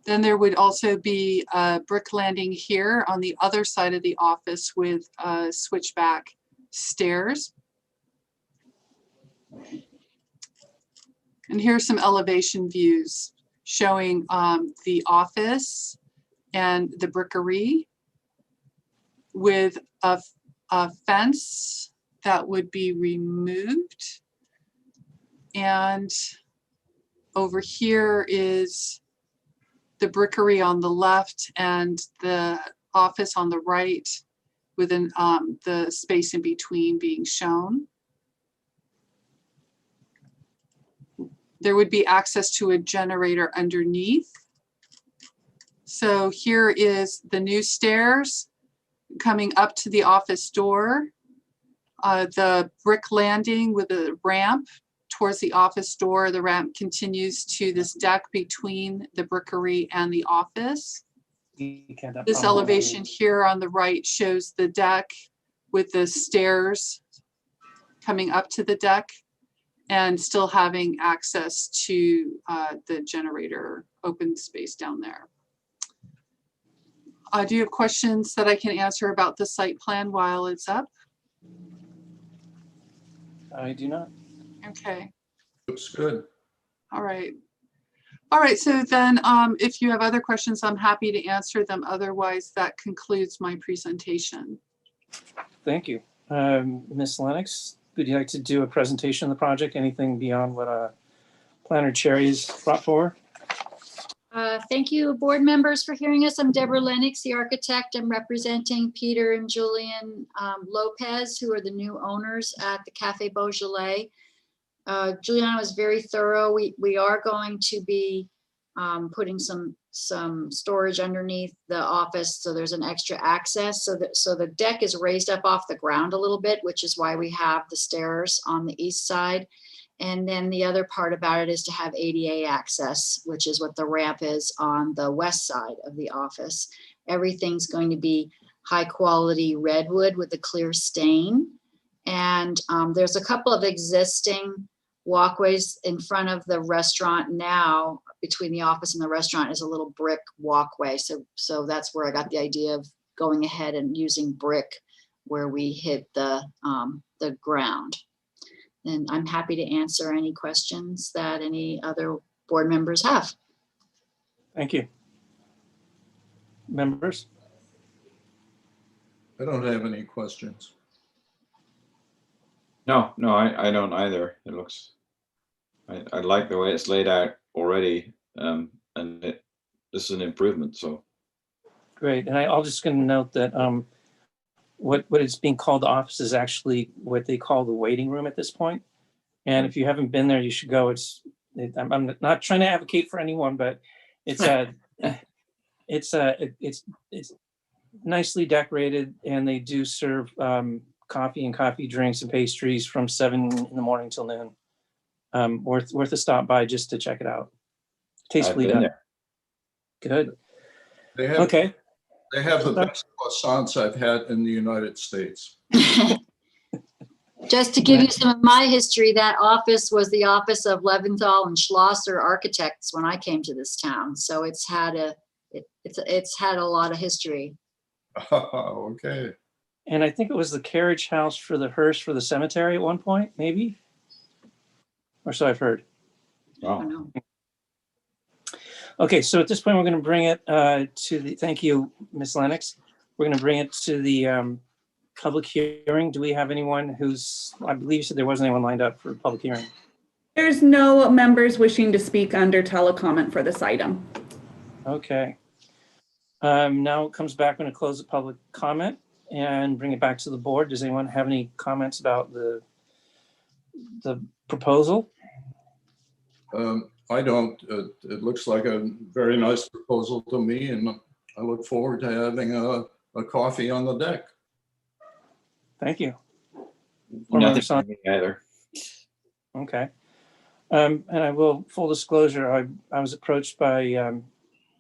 Then there would also be a brick landing here on the other side of the office with switchback stairs. And here's some elevation views showing the office and the brickery with a fence that would be removed. And over here is the brickery on the left and the office on the right, within the space in between being shown. There would be access to a generator underneath. So here is the new stairs coming up to the office door. The brick landing with a ramp towards the office door. The ramp continues to this deck between the brickery and the office. This elevation here on the right shows the deck with the stairs coming up to the deck and still having access to the generator open space down there. Do you have questions that I can answer about the site plan while it's up?
I do not.
Okay.
Looks good.
All right. All right, so then if you have other questions, I'm happy to answer them. Otherwise, that concludes my presentation.
Thank you. Ms. Lennox, would you like to do a presentation of the project? Anything beyond what Planner Cherry's brought forward?
Thank you, board members, for hearing us. I'm Deborah Lennox, the architect. I'm representing Peter and Julian Lopez, who are the new owners at the Cafe Beaujolais. Juliana was very thorough. We are going to be putting some storage underneath the office, so there's an extra access. So the deck is raised up off the ground a little bit, which is why we have the stairs on the east side. And then the other part about it is to have ADA access, which is what the ramp is on the west side of the office. Everything's going to be high quality redwood with a clear stain. And there's a couple of existing walkways in front of the restaurant now. Between the office and the restaurant is a little brick walkway. So that's where I got the idea of going ahead and using brick where we hit the ground. And I'm happy to answer any questions that any other board members have.
Thank you. Members?
I don't have any questions.
No, I don't either. It looks, I like the way it's laid out already, and this is an improvement, so.
Great. And I'll just going to note that what is being called the office is actually what they call the waiting room at this point. And if you haven't been there, you should go. I'm not trying to advocate for anyone, but it's nicely decorated, and they do serve coffee and coffee drinks and pastries from 7 in the morning till noon. Worth a stop by just to check it out. Tastefully done.
There.
Good.
They have,
Okay.
They have the best croissants I've had in the United States.
Just to give you some of my history, that office was the office of Leventhal and Schlosser architects when I came to this town. So it's had a lot of history.
Okay.
And I think it was the carriage house for the hearse for the cemetery at one point, maybe? Or so I've heard.
I don't know.
Okay, so at this point, we're going to bring it to the, thank you, Ms. Lennox. We're going to bring it to the public hearing. Do we have anyone I believe you said there wasn't anyone lined up for public hearing.
There's no members wishing to speak under telecomment for this item.
Okay. Now it comes back when to close the public comment and bring it back to the board. Does anyone have any comments about the proposal?
I don't. It looks like a very nice proposal to me, and I look forward to having a coffee on the deck.
Thank you.
Nothing for me either.
Okay. And I will, full disclosure, I was approached by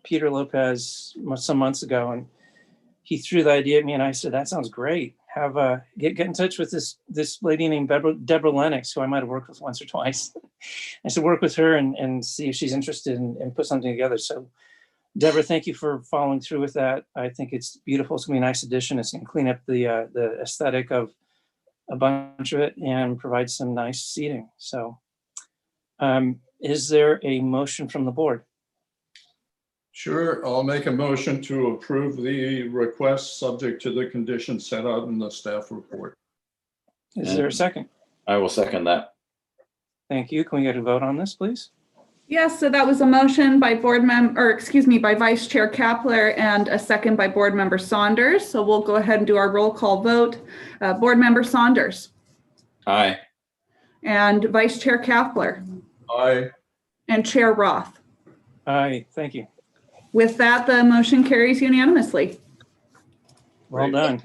Peter Lopez some months ago, and he threw the idea at me, and I said, that sounds great. Have get in touch with this lady named Deborah Lennox, who I might have worked with once or twice. I said, work with her and see if she's interested and put something together. So Deborah, thank you for following through with that. I think it's beautiful. It's gonna be a nice addition. It's gonna clean up the aesthetic of a bunch of it and provide some nice seating. So is there a motion from the board?
Sure, I'll make a motion to approve the request subject to the conditions set out in the staff report.
Is there a second?
I will second that.
Thank you. Can we get a vote on this, please?
Yes, so that was a motion by by Vice Chair Kapler and a second by Board Member Saunders. So we'll go ahead and do our roll call vote. Board Member Saunders.
Aye.
And Vice Chair Kapler.
Aye.
And Chair Roth.
Aye, thank you.
With that, the motion carries unanimously.
Well done.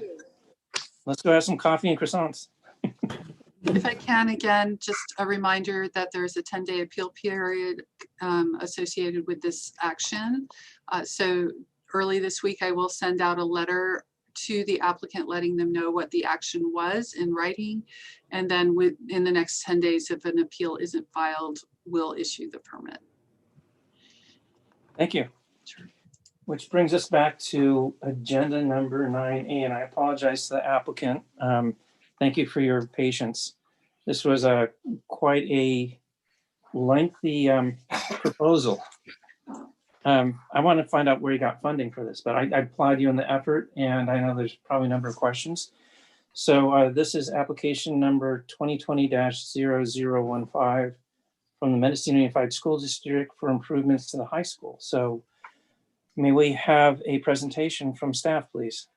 Let's go have some coffee and croissants.
If I can, again, just a reminder that there's a 10-day appeal period associated with this action. So early this week, I will send out a letter to the applicant letting them know what the action was in writing. And then within the next 10 days, if an appeal isn't filed, we'll issue the permit.
Thank you. Which brings us back to agenda number 9A, and I apologize to the applicant. Thank you for your patience. This was quite a lengthy proposal. I want to find out where you got funding for this, but I applaud you on the effort, and I know there's probably a number of questions. So this is application number 2020-0015 from the Mendocino Unified School District for improvements to the high school. So may we have a presentation from staff, please?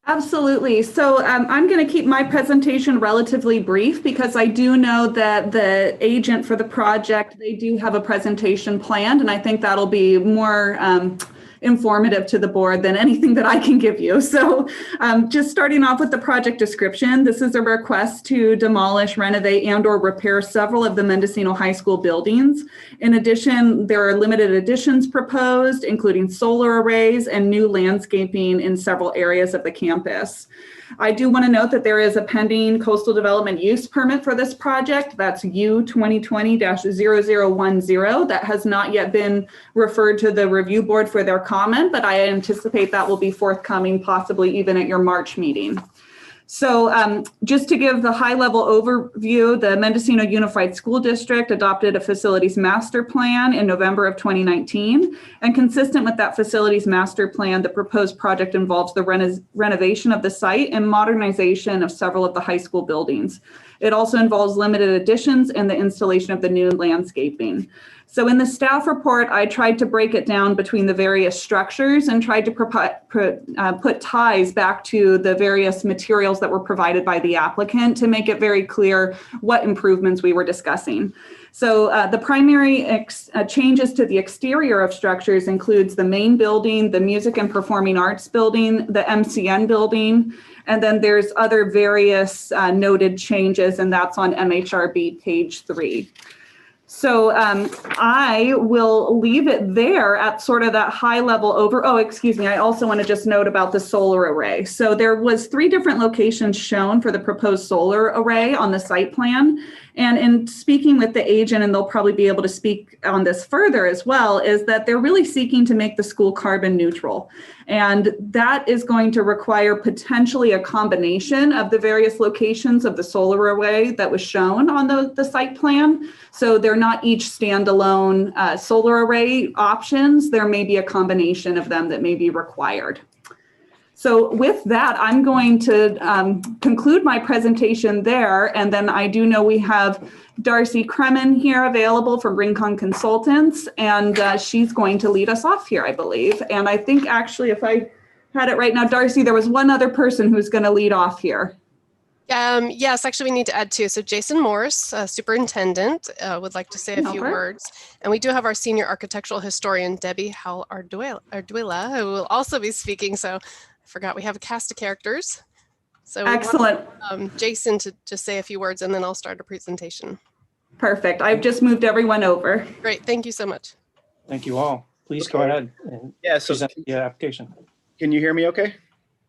Absolutely. So I'm going to keep my presentation relatively brief because I do know that the agent for the project, they do have a presentation planned, and I think that'll be more informative to the board than anything that I can give you. So just starting off with the project description, this is a request to demolish, renovate, and or repair several of the Mendocino High School buildings. In addition, there are limited additions proposed, including solar arrays and new landscaping in several areas of the campus. I do want to note that there is a pending coastal development use permit for this project. That's U 2020-0010 that has not yet been referred to the review board for their comment, but I anticipate that will be forthcoming, possibly even at your March meeting. So just to give the high level overview, the Mendocino Unified School District adopted a facilities master plan in November of 2019. And consistent with that facilities master plan, the proposed project involves the renovation of the site and modernization of several of the high school buildings. It also involves limited additions and the installation of the new landscaping. So in the staff report, I tried to break it down between the various structures and tried to put ties back to the various materials that were provided by the applicant to make it very clear what improvements we were discussing. So the primary changes to the exterior of structures includes the main building, the Music and Performing Arts building, the MCN building, and then there's other various noted changes, and that's on MHRB page 3. So I will leave it there at sort of that high level I also want to just note about the solar array. So there was 3 different locations shown for the proposed solar array on the site plan. And in speaking with the agent, and they'll probably be able to speak on this further as well, is that they're really seeking to make the school carbon neutral. And that is going to require potentially a combination of the various locations of the solar array that was shown on the site plan. So they're not each standalone solar array options. There may be a combination of them that may be required. So with that, I'm going to conclude my presentation there. And then I do know we have Darcy Kremen here available from Rincon Consultants, and she's going to lead us off here, I believe. And I think actually, if I had it right now, Darcy, there was one other person who's going to lead off here.
Yes, actually we need to add 2. So Jason Morse, superintendent, would like to say a few words. And we do have our senior architectural historian, Debbie Howell Arduilla, who will also be speaking. So I forgot we have a cast of characters. So
excellent.
Jason to just say a few words, and then I'll start a presentation.
Perfect. I've just moved everyone over.
Great. Thank you so much.
Thank you all. Please go ahead and present the application.
Can you hear me okay?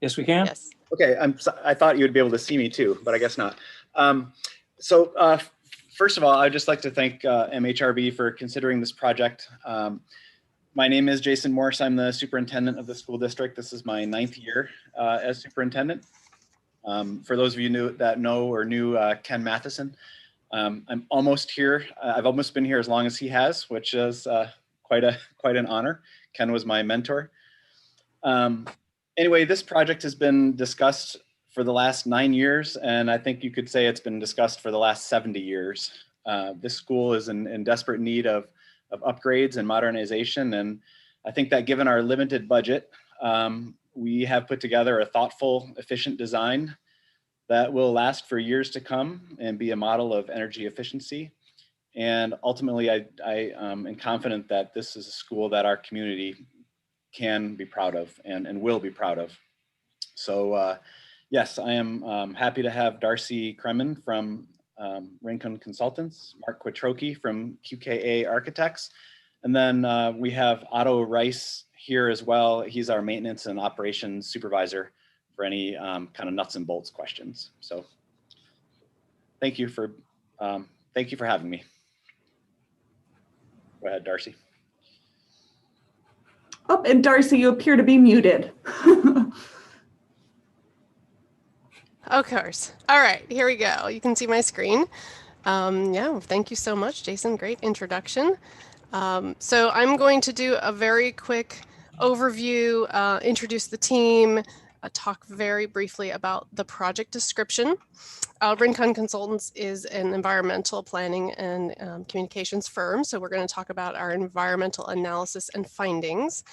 Yes, we can.
Yes.
Okay, I thought you would be able to see me too, but I guess not. First of all, I'd just like to thank MHRB for considering this project. My name is Jason Morse. I'm the superintendent of the school district. This is my 9th year as superintendent. For those of you that know or knew Ken Matheson, I'm almost here. I've almost been here as long as he has, which is quite an honor. Ken was my mentor. Anyway, this project has been discussed for the last 9 years, and I think you could say it's been discussed for the last 70 years. This school is in desperate need of upgrades and modernization, and I think that given our limited budget, we have put together a thoughtful, efficient design that will last for years to come and be a model of energy efficiency. And ultimately, I am confident that this is a school that our community can be proud of and will be proud of. So yes, I am happy to have Darcy Kremen from Rincon Consultants, Mark Quattrochi from QKA Architects, and then we have Otto Rice here as well. He's our maintenance and operations supervisor for any kind of nuts and bolts questions. So thank you for having me. Go ahead, Darcy.
Oh, and Darcy, you appear to be muted.
Of course. All right, here we go. You can see my screen. Yeah, thank you so much, Jason. Great introduction. So I'm going to do a very quick overview, introduce the team, talk very briefly about the project description. Rincon Consultants is an environmental planning and communications firm. So we're going to talk about our environmental analysis and findings.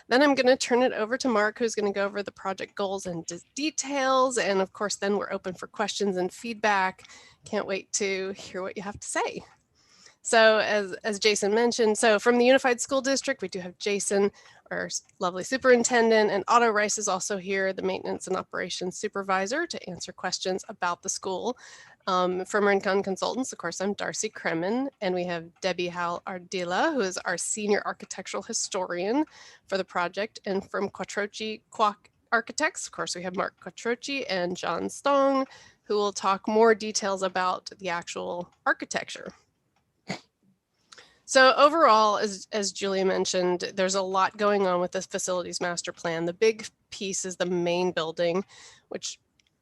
Then I'm going to turn it over to Mark, who's going to go over the project goals and details. And of course, then we're open for questions and feedback. Can't wait to hear what you have to say. So as Jason mentioned, so from the Unified School District, we do have Jason, our lovely superintendent, and Otto Rice is also here, the maintenance and operations supervisor, to answer questions about the school. From Rincon Consultants, of course, I'm Darcy Kremen, and we have Debbie Howell-Ardila, who is our senior architectural historian for the project, and from Quattrochi Architects, of course, we have Mark Quattrochi and John Stong, who will talk more details about the actual architecture. So overall, as Julia mentioned, there's a lot going on with this facilities master plan. The big piece is the main building, which,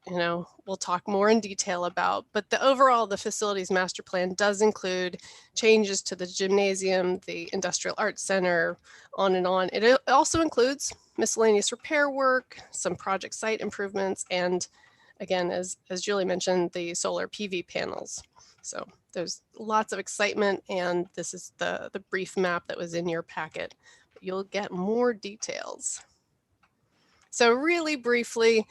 you know, we'll talk more in detail about. But the facilities master plan does include changes to the gymnasium, the industrial arts center, on and on. It also includes miscellaneous repair work, some project site improvements, and again, as Julie mentioned, the solar PV panels. So there's lots of excitement, and this is the brief map that was in your packet. You'll get more details. So really briefly,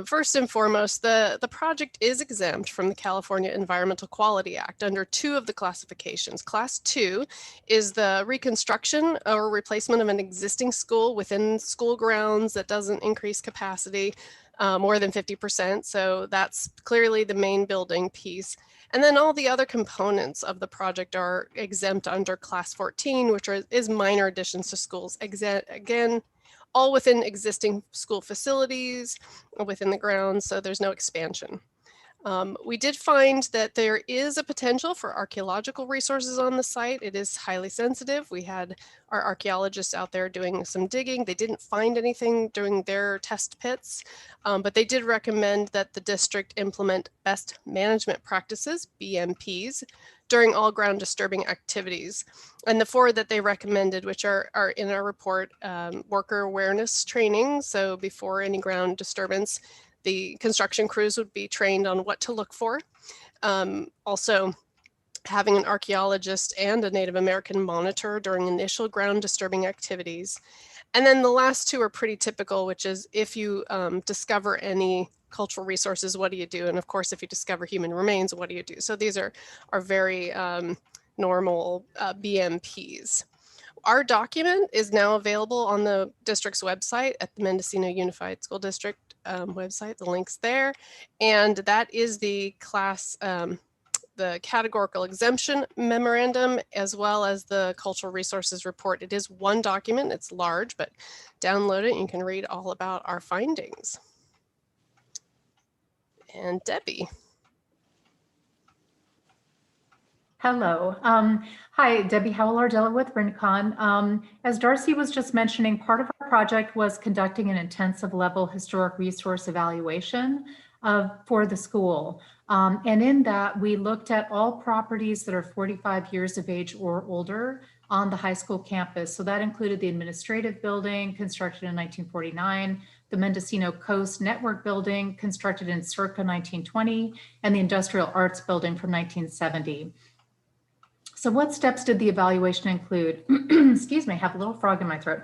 first and foremost, the project is exempt from the California Environmental Quality Act under 2 of the classifications. Class 2 is the reconstruction or replacement of an existing school within school grounds that doesn't increase capacity more than 50%. So that's clearly the main building piece. And then all the other components of the project are exempt under Class 14, which is minor additions to schools. Again, all within existing school facilities, within the grounds, so there's no expansion. We did find that there is a potential for archaeological resources on the site. It is highly sensitive. We had our archaeologists out there doing some digging. They didn't find anything during their test pits, but they did recommend that the district implement best management practices, BMPs, during all ground disturbing activities. And the 4 that they recommended, which are in our report, worker awareness training. So before any ground disturbance, the construction crews would be trained on what to look for. Also, having an archaeologist and a Native American monitor during initial ground disturbing activities. And then the last 2 are pretty typical, which is if you discover any cultural resources, what do you do? And of course, if you discover human remains, what do you do? So these are very normal BMPs. Our document is now available on the district's website at the Mendocino Unified School District website, the link's there. And that is the the categorical exemption memorandum, as well as the cultural resources report. It is one document, it's large, but download it and you can read all about our findings. And Debbie.
Hello. Hi, Debbie Howell-Ardila with Rincon. As Darcy was just mentioning, part of our project was conducting an intensive level historic resource evaluation for the school. And in that, we looked at all properties that are 45 years of age or older on the high school campus. So that included the administrative building constructed in 1949, the Mendocino Coast Network building constructed in circa 1920, and the industrial arts building from 1970. So what steps did the evaluation include? Excuse me, I have a little frog in my throat.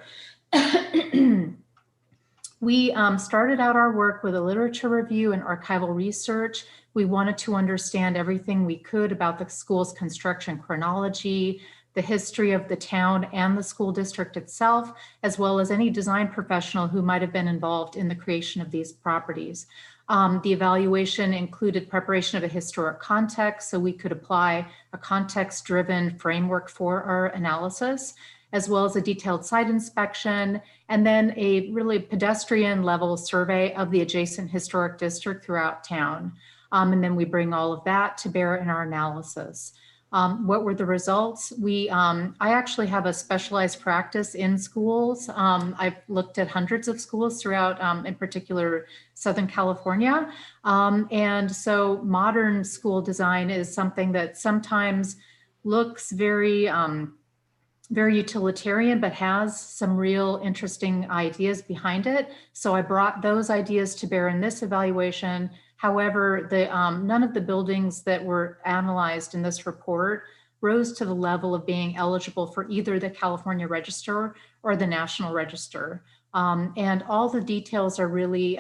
We started out our work with a literature review and archival research. We wanted to understand everything we could about the school's construction chronology, the history of the town and the school district itself, as well as any design professional who might have been involved in the creation of these properties. The evaluation included preparation of a historic context, so we could apply a context-driven framework for our analysis, as well as a detailed site inspection, and then a really pedestrian level survey of the adjacent historic district throughout town. And then we bring all of that to bear in our analysis. What were the results? I actually have a specialized practice in schools. I've looked at hundreds of schools throughout, in particular, Southern California. And so modern school design is something that sometimes looks very utilitarian, but has some real interesting ideas behind it. So I brought those ideas to bear in this evaluation. However, none of the buildings that were analyzed in this report rose to the level of being eligible for either the California Register or the National Register. And all the details are really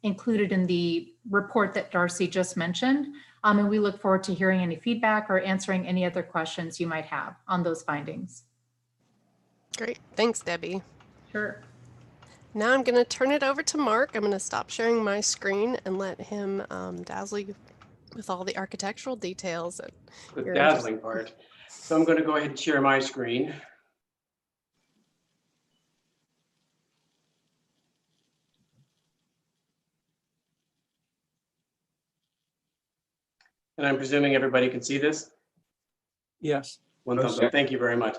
included in the report that Darcy just mentioned. And we look forward to hearing any feedback or answering any other questions you might have on those findings.
Great. Thanks, Debbie.
Sure.
Now I'm going to turn it over to Mark. I'm going to stop sharing my screen and let him dazzle you with all the architectural details.
The dazzling part. So I'm going to go ahead and share my screen. And I'm presuming everybody can see this?
Yes.
One thumbs up. Thank you very much.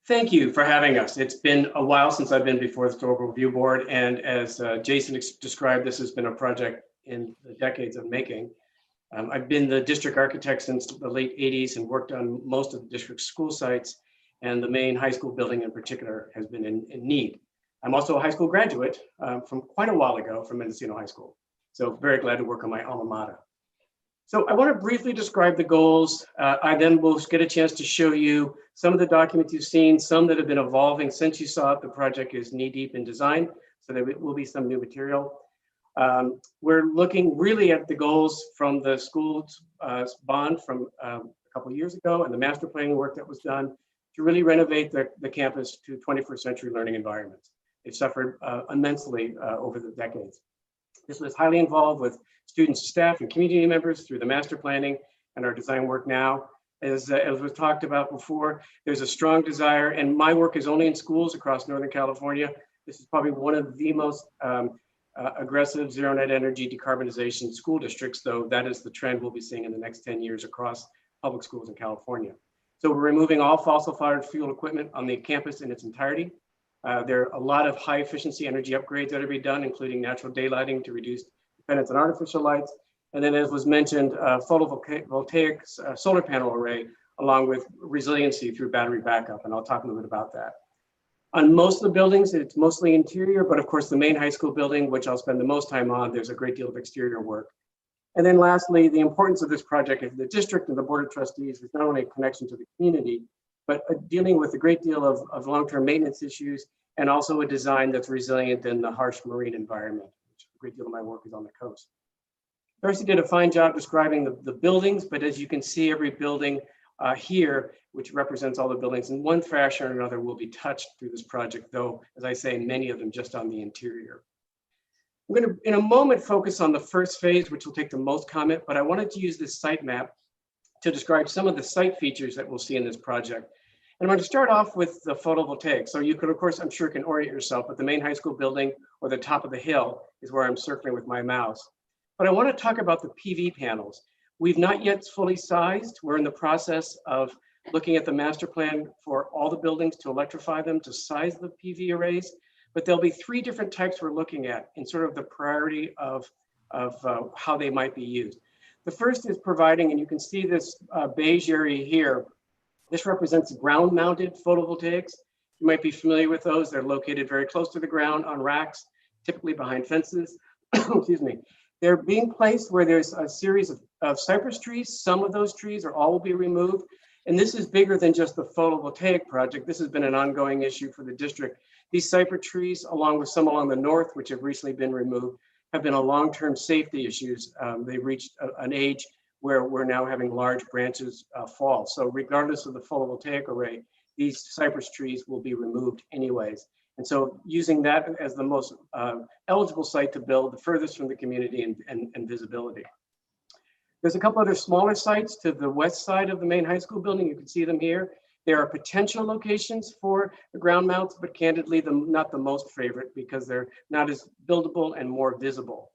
Thank you for having us. It's been a while since I've been before the Historical Review Board, and as Jason described, this has been a project in the decades of making. I've been the district architect since the late 80s and worked on most of the district's school sites, and the main high school building in particular has been in need. I'm also a high school graduate from quite a while ago from Mendocino High School, so very glad to work on my alma mater. So I want to briefly describe the goals. I then will get a chance to show you some of the documents you've seen, some that have been evolving since you saw it. The project is knee-deep in design, so there will be some new material. We're looking really at the goals from the school's bond from a couple of years ago and the master planning work that was done to really renovate the campus to 21st century learning environments. They've suffered immensely over the decades. This was highly involved with students, staff, and community members through the master planning and our design work now. As was talked about before, there's a strong desire, and my work is only in schools across Northern California. This is probably one of the most aggressive zero net energy decarbonization school districts, though that is the trend we'll be seeing in the next 10 years across public schools in California. So we're removing all fossil fired fuel equipment on the campus in its entirety. There are a lot of high efficiency energy upgrades that are to be done, including natural daylighting to reduce dependence on artificial lights. And then, as was mentioned, photovoltaic solar panel array, along with resiliency through battery backup. And I'll talk a little bit about that. On most of the buildings, it's mostly interior, but of course, the main high school building, which I'll spend the most time on, there's a great deal of exterior work. And then lastly, the importance of this project is the district and the Board of Trustees is not only a connection to the community, but dealing with a great deal of long-term maintenance issues, and also a design that's resilient in the harsh marine environment, which a great deal of my work is on the coast. Darcy did a fine job describing the buildings, but as you can see, every building here, which represents all the buildings in one fashion or another, will be touched through this project, though, as I say, many of them just on the interior. I'm going to, in a moment, focus on the first phase, which will take the most comment, but I wanted to use this site map to describe some of the site features that we'll see in this project. And I'm going to start off with the photovoltaic. So you could, of course, I'm sure can orient yourself, but the main high school building or the top of the hill is where I'm circling with my mouse. But I want to talk about the PV panels. We've not yet fully sized. We're in the process of looking at the master plan for all the buildings to electrify them, to size the PV arrays. But there'll be three different types we're looking at in sort of the priority of how they might be used. The first is providing, and you can see this beige area here. This represents ground-mounted photovoltaics. You might be familiar with those. They're located very close to the ground on racks, typically behind fences. Excuse me. They're being placed where there's a series of cypress trees. Some of those trees or all will be removed. And this is bigger than just the photovoltaic project. This has been an ongoing issue for the district. These cypress trees, along with some along the north, which have recently been removed, have been a long-term safety issues. They've reached an age where we're now having large branches fall. So regardless of the photovoltaic array, these cypress trees will be removed anyways. And so using that as the most eligible site to build, the furthest from the community and visibility. There's a couple other smaller sites to the west side of the main high school building. You can see them here. There are potential locations for the ground mounts, but candidly, not the most favorite because they're not as buildable and more visible.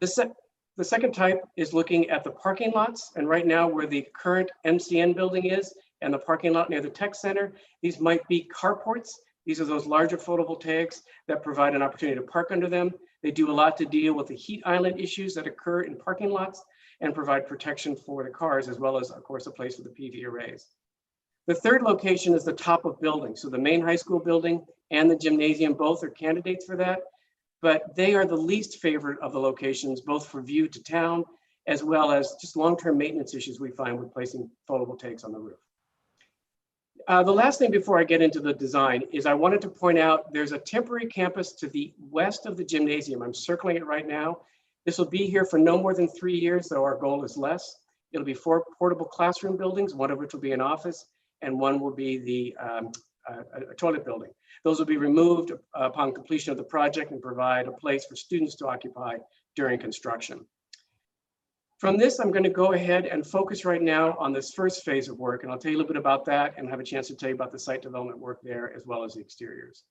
The second type is looking at the parking lots. And right now where the current MCN building is and the parking lot near the tech center, these might be carports. These are those larger photovoltaics that provide an opportunity to park under them. They do a lot to deal with the heat island issues that occur in parking lots and provide protection for the cars, as well as, of course, a place for the PV arrays. The third location is the top of building. So the main high school building and the gymnasium both are candidates for that, but they are the least favorite of the locations, both for view to town, as well as just long-term maintenance issues we find with placing photovoltaics on the roof. The last thing before I get into the design is I wanted to point out there's a temporary campus to the west of the gymnasium. I'm circling it right now. This will be here for no more than 3 years, though our goal is less. It'll be 4 portable classroom buildings, one of which will be an office, and one will be the a toilet building. Those will be removed upon completion of the project and provide a place for students to occupy during construction. From this, I'm going to go ahead and focus right now on this first phase of work, and I'll tell you a little bit about that and have a chance to tell you about the site development work there as well as the exteriors.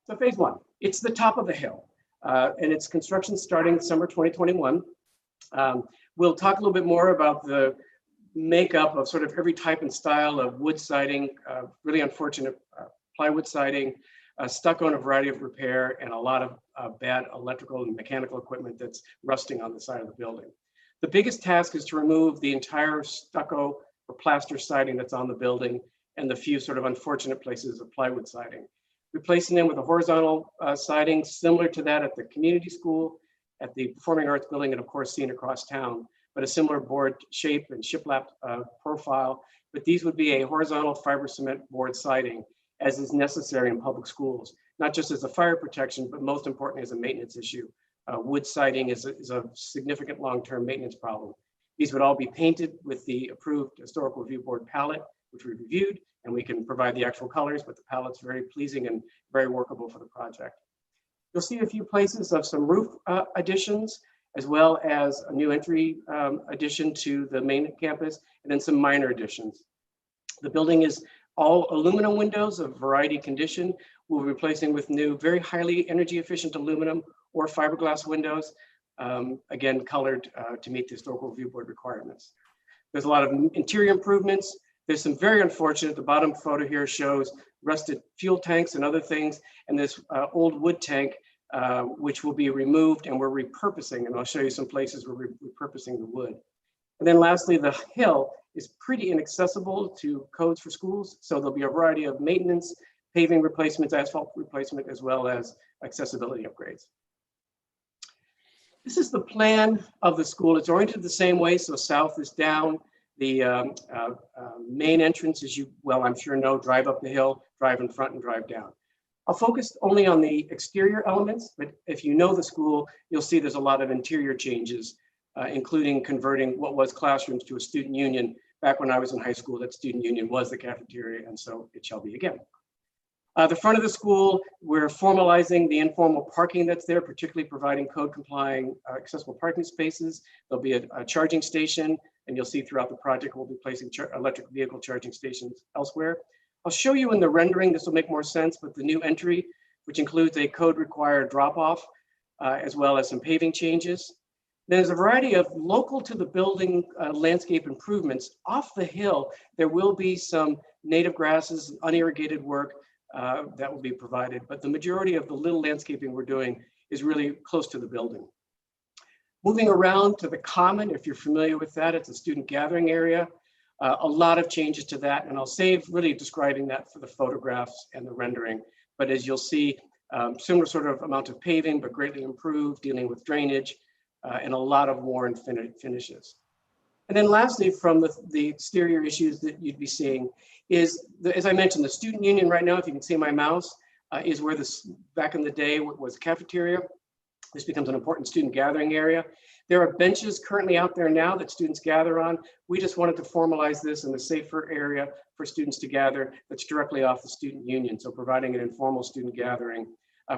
So phase 1, it's the top of the hill, and its construction starting summer 2021. We'll talk a little bit more about the makeup of sort of every type and style of wood siding, really unfortunate plywood siding, stucco on a variety of repair, and a lot of bad electrical and mechanical equipment that's rusting on the side of the building. The biggest task is to remove the entire stucco or plaster siding that's on the building and the few sort of unfortunate places of plywood siding. Replacing them with a horizontal siding similar to that at the community school, at the Performing Arts Building, and of course seen across town, but a similar board shape and shiplap profile. But these would be a horizontal fiber cement board siding, as is necessary in public schools, not just as a fire protection, but most importantly as a maintenance issue. Wood siding is a significant long-term maintenance problem. These would all be painted with the approved Historical Review Board palette, which we reviewed, and we can provide the actual colors, but the palette's very pleasing and very workable for the project. You'll see a few places of some roof additions, as well as a new entry addition to the main campus, and then some minor additions. The building is all aluminum windows of variety condition. We'll be replacing with new, very highly energy efficient aluminum or fiberglass windows, again, colored to meet the Historical Review Board requirements. There's a lot of interior improvements. There's some very unfortunate, the bottom photo here shows rusted fuel tanks and other things, and this old wood tank, which will be removed and we're repurposing, and I'll show you some places where we're repurposing the wood. And then lastly, the hill is pretty inaccessible to codes for schools, so there'll be a variety of maintenance, paving replacements, asphalt replacement, as well as accessibility upgrades. This is the plan of the school. It's oriented the same way, so south is down. The main entrance, as you well, I'm sure know, drive up the hill, drive in front and drive down. I'll focus only on the exterior elements, but if you know the school, you'll see there's a lot of interior changes, including converting what was classrooms to a student union. Back when I was in high school, that student union was the cafeteria, and so it shall be again. The front of the school, we're formalizing the informal parking that's there, particularly providing code complying accessible parking spaces. There'll be a charging station, and you'll see throughout the project, we'll be placing electric vehicle charging stations elsewhere. I'll show you in the rendering, this will make more sense, but the new entry, which includes a code required drop-off, as well as some paving changes. There's a variety of local to the building landscape improvements. Off the hill, there will be some native grasses, unirrigated work that will be provided, but the majority of the little landscaping we're doing is really close to the building. Moving around to the common, if you're familiar with that, it's a student gathering area. A lot of changes to that, and I'll save really describing that for the photographs and the rendering. But as you'll see, similar sort of amount of paving, but greatly improved, dealing with drainage, and a lot of worn finishes. And then lastly, from the exterior issues that you'd be seeing is, as I mentioned, the student union right now, if you can see my mouse, is where this, back in the day, was cafeteria. This becomes an important student gathering area. There are benches currently out there now that students gather on. We just wanted to formalize this in a safer area for students to gather that's directly off the student union. So providing an informal student gathering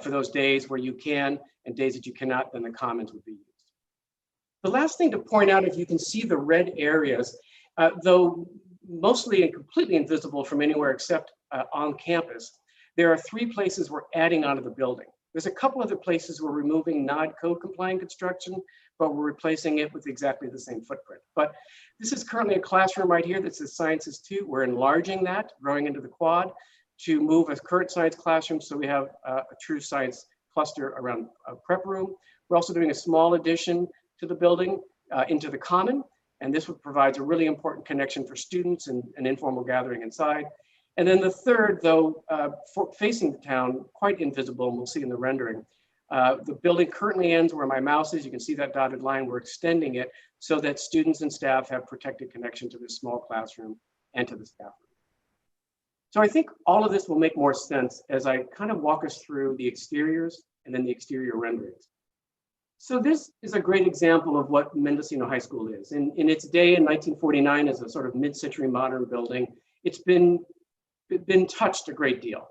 for those days where you can and days that you cannot, then the commons would be used. The last thing to point out, if you can see the red areas, though mostly and completely invisible from anywhere except on campus, there are 3 places we're adding onto the building. There's a couple other places we're removing non-code compliant construction, but we're replacing it with exactly the same footprint. But this is currently a classroom right here that says Sciences 2. We're enlarging that, growing into the quad to move a current science classroom so we have a true science cluster around a prep room. We're also doing a small addition to the building into the common, and this provides a really important connection for students and an informal gathering inside. And then the third, though facing the town, quite invisible, and we'll see in the rendering. The building currently ends where my mouse is. You can see that dotted line. We're extending it so that students and staff have protected connection to this small classroom and to the staff room. So I think all of this will make more sense as I kind of walk us through the exteriors and then the exterior renderings. So this is a great example of what Mendocino High School is. In its day in 1949 as a sort of mid-century modern building, it's been touched a great deal.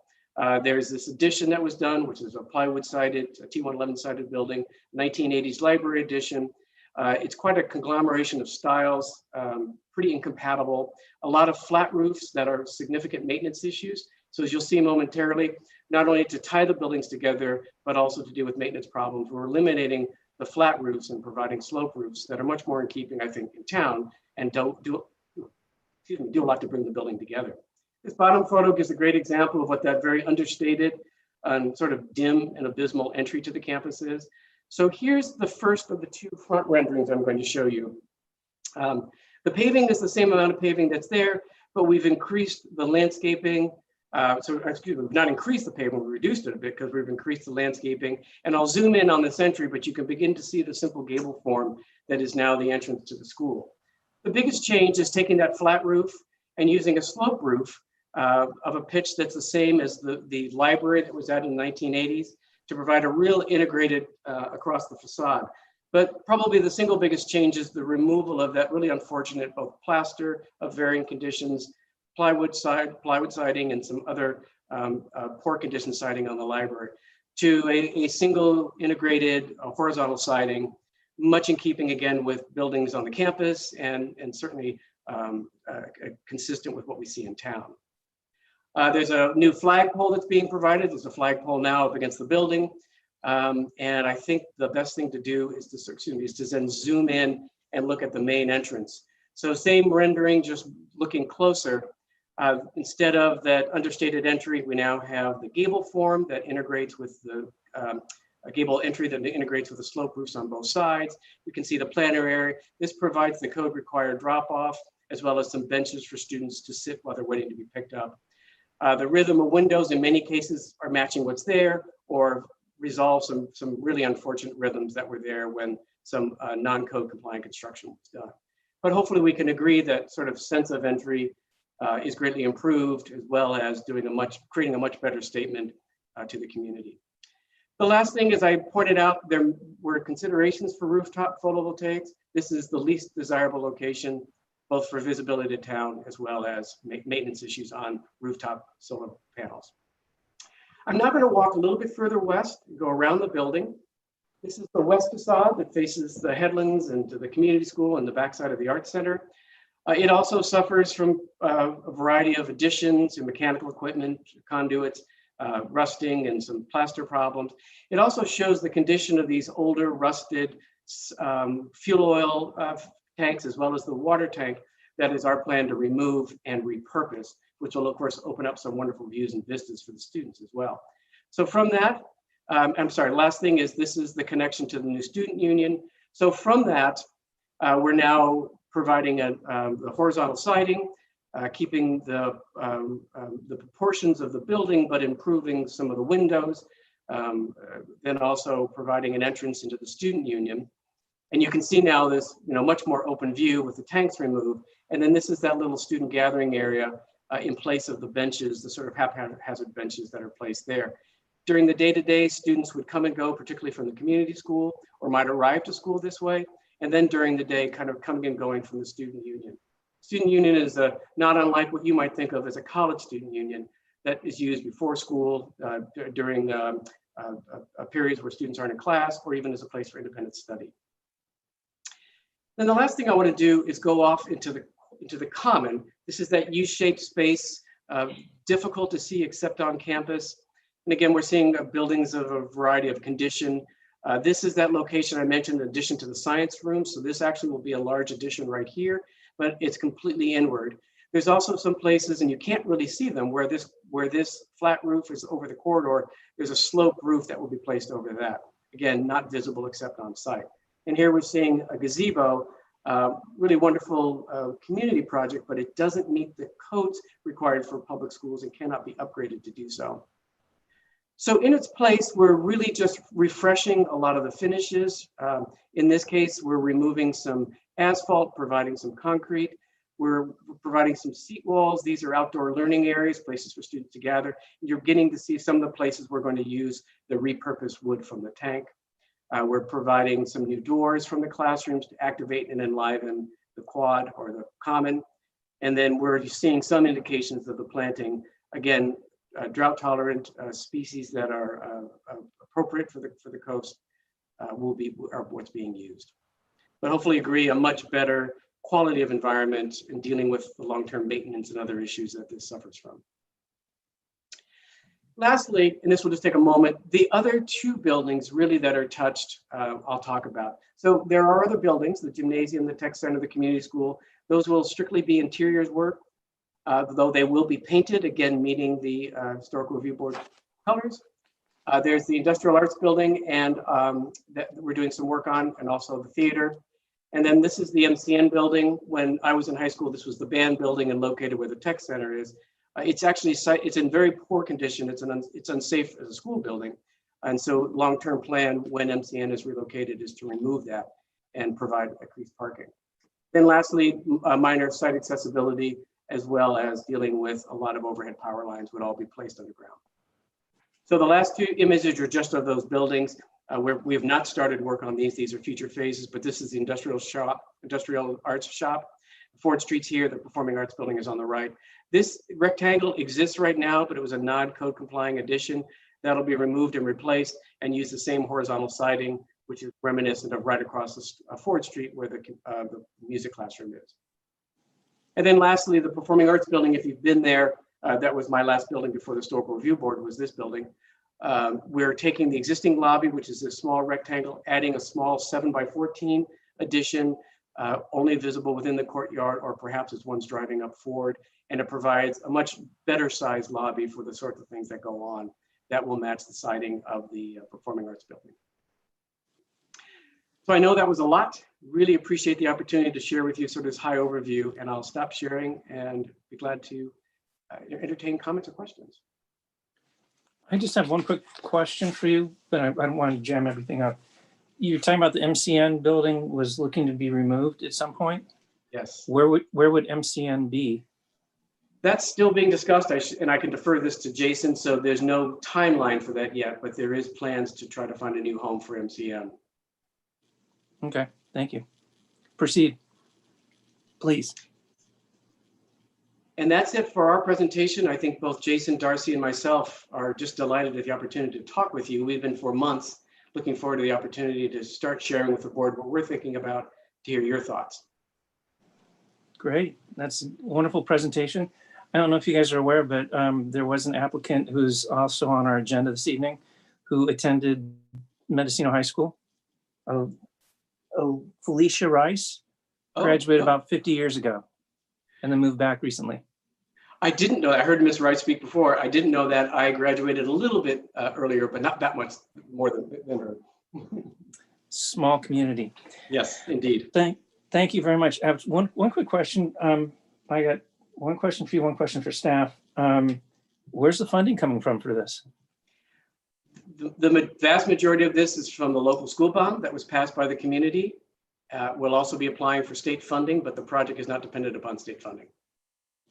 There's this addition that was done, which is a plywood-sided, a T111-sided building, 1980s library addition. It's quite a conglomeration of styles, pretty incompatible. A lot of flat roofs that are significant maintenance issues. So as you'll see momentarily, not only to tie the buildings together, but also to deal with maintenance problems. We're eliminating the flat roofs and providing slope roofs that are much more in keeping, I think, in town and do a lot to bring the building together. This bottom photo gives a great example of what that very understated and sort of dim and abysmal entry to the campus is. So here's the first of the 2 front renderings I'm going to show you. The paving is the same amount of paving that's there, but we've increased the landscaping. We've not increased the pavement, we reduced it a bit because we've increased the landscaping. And I'll zoom in on this entry, but you can begin to see the simple gable form that is now the entrance to the school. The biggest change is taking that flat roof and using a slope roof of a pitch that's the same as the library that was added in the 1980s to provide a real integrated across the facade. But probably the single biggest change is the removal of that really unfortunate both plaster of varying conditions, plywood siding, and some other poor condition siding on the library to a single integrated horizontal siding, much in keeping again with buildings on the campus and certainly consistent with what we see in town. There's a new flagpole that's being provided. There's a flagpole now up against the building. And I think the best thing to do is to then zoom in and look at the main entrance. So same rendering, just looking closer. Instead of that understated entry, we now have the gable form that integrates with the a gable entry that integrates with the slope roofs on both sides. We can see the planter area. This provides the code required drop off, as well as some benches for students to sit while they're waiting to be picked up. The rhythm of windows in many cases are matching what's there or resolve some really unfortunate rhythms that were there when some non-code compliant construction was done. But hopefully we can agree that sort of sense of entry is greatly improved, as well as creating a much better statement to the community. The last thing, as I pointed out, there were considerations for rooftop photovoltaics. This is the least desirable location, both for visibility to town, as well as maintenance issues on rooftop solar panels. I'm now going to walk a little bit further west and go around the building. This is the west facade that faces the headlands and to the community school and the backside of the Arts Center. It also suffers from a variety of additions and mechanical equipment, conduits, rusting, and some plaster problems. It also shows the condition of these older, rusted fuel oil tanks, as well as the water tank that is our plan to remove and repurpose, which will of course open up some wonderful views and vistas for the students as well. So from that, last thing is this is the connection to the new student union. So from that, we're now providing the horizontal siding, keeping the proportions of the building, but improving some of the windows, then also providing an entrance into the student union. And you can see now this much more open view with the tanks removed. And then this is that little student gathering area in place of the benches, the sort of haphazard benches that are placed there. During the day-to-day, students would come and go, particularly from the community school, or might arrive to school this way. and then during the day, kind of coming and going from the student union. Student union is not unlike what you might think of as a college student union that is used before school, during periods where students aren't in class, or even as a place for independent study. Then the last thing I want to do is go off into the common. This is that U-shaped space, difficult to see except on campus. And again, we're seeing buildings of a variety of condition. This is that location I mentioned in addition to the science room. So this actually will be a large addition right here, but it's completely inward. There's also some places, and you can't really see them, where this flat roof is over the corridor. There's a sloped roof that will be placed over that. Again, not visible except on site. And here we're seeing a gazebo, really wonderful community project, but it doesn't meet the codes required for public schools and cannot be upgraded to do so. So in its place, we're really just refreshing a lot of the finishes. In this case, we're removing some asphalt, providing some concrete. We're providing some seat walls. These are outdoor learning areas, places for students to gather. You're getting to see some of the places we're going to use the repurposed wood from the tank. We're providing some new doors from the classrooms to activate and enliven the quad or the common. And then we're seeing some indications of the planting. Again, drought tolerant species that are appropriate for the coast are what's being used. But hopefully agree a much better quality of environment in dealing with the long-term maintenance and other issues that this suffers from. Lastly, and this will just take a moment, the other two buildings really that are touched, I'll talk about. So there are other buildings, the gymnasium, the tech center, the community school. Those will strictly be interiors work, though they will be painted, again, meeting the Historical Review Board colors. There's the industrial arts building and that we're doing some work on, and also the theater. And then this is the MCN building. When I was in high school, this was the band building and located where the tech center is. It's actually, it's in very poor condition. It's unsafe as a school building. And so long-term plan when MCN is relocated is to remove that and provide increased parking. Then lastly, minor site accessibility, as well as dealing with a lot of overhead power lines would all be placed underground. So the last two images are just of those buildings. We have not started work on these. These are future phases, but this is the industrial arts shop. Ford Street's here, the performing arts building is on the right. This rectangle exists right now, but it was a non-code complying addition. That'll be removed and replaced and use the same horizontal siding, which is reminiscent of right across Ford Street where the music classroom is. And then lastly, the performing arts building, if you've been there, that was my last building before the Historical Review Board, was this building. We're taking the existing lobby, which is a small rectangle, adding a small 7x14 addition, only visible within the courtyard, or perhaps as one's driving up Ford. And it provides a much better sized lobby for the sorts of things that go on that will match the siding of the performing arts building. So I know that was a lot. Really appreciate the opportunity to share with you sort of this high overview, and I'll stop sharing and be glad to entertain comments or questions.
I just have one quick question for you, but I don't want to jam everything up. You're talking about the MCN building was looking to be removed at some point?
Yes.
Where would MCN be?
That's still being discussed, and I can defer this to Jason, so there's no timeline for that yet, but there is plans to try to find a new home for MCN.
Okay, thank you. Proceed, please.
And that's it for our presentation. I think both Jason, Darcy, and myself are just delighted at the opportunity to talk with you. We've been for months looking forward to the opportunity to start sharing with the board what we're thinking about, to hear your thoughts.
Great, that's a wonderful presentation. I don't know if you guys are aware, but there was an applicant who's also on our agenda this evening who attended Mendocino High School. Felicia Rice graduated about 50 years ago and then moved back recently.
I didn't know that. I heard Ms. Rice speak before. I didn't know that. I graduated a little bit earlier, but not that much more than her.
Small community.
Yes, indeed.
Thank you very much. I have one quick question. I got one question for you, one question for staff. Where's the funding coming from for this?
The vast majority of this is from the local school bond that was passed by the community. We'll also be applying for state funding, but the project is not dependent upon state funding.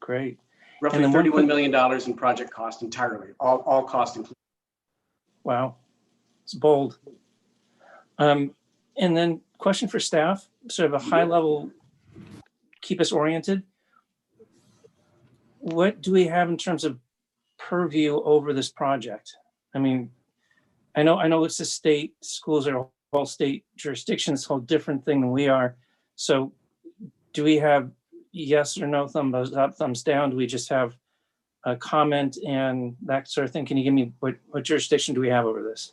Great.
Roughly $31 million in project cost entirely, all costs included.
Wow, it's bold. And then question for staff, sort of a high level, keep us oriented. What do we have in terms of purview over this project? I mean, I know it's a state, schools are all state jurisdictions, whole different thing than we are. So do we have yes or no, thumbs up, thumbs down? Do we just have a comment and that sort of thing? Can you give me what jurisdiction do we have over this?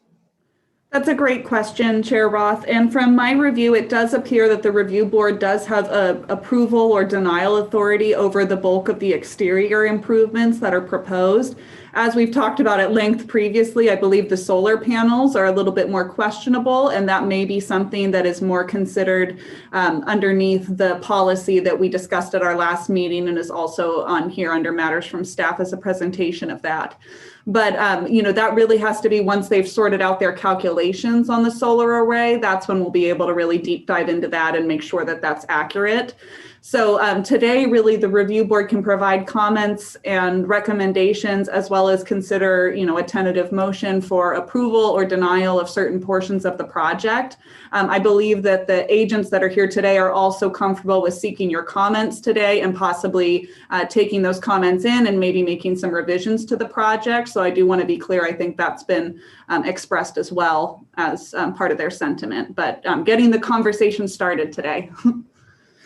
That's a great question, Chair Roth. And from my review, it does appear that the review board does have approval or denial authority over the bulk of the exterior improvements that are proposed. As we've talked about at length previously, I believe the solar panels are a little bit more questionable, and that may be something that is more considered underneath the policy that we discussed at our last meeting and is also on here under matters from staff as a presentation of that. But, you know, that really has to be once they've sorted out their calculations on the solar array, that's when we'll be able to really deep dive into that and make sure that that's accurate. So today, really, the review board can provide comments and recommendations as well as consider, you know, a tentative motion for approval or denial of certain portions of the project. I believe that the agents that are here today are also comfortable with seeking your comments today and possibly taking those comments in and maybe making some revisions to the project. So I do want to be clear, I think that's been expressed as well as part of their sentiment, but getting the conversation started today.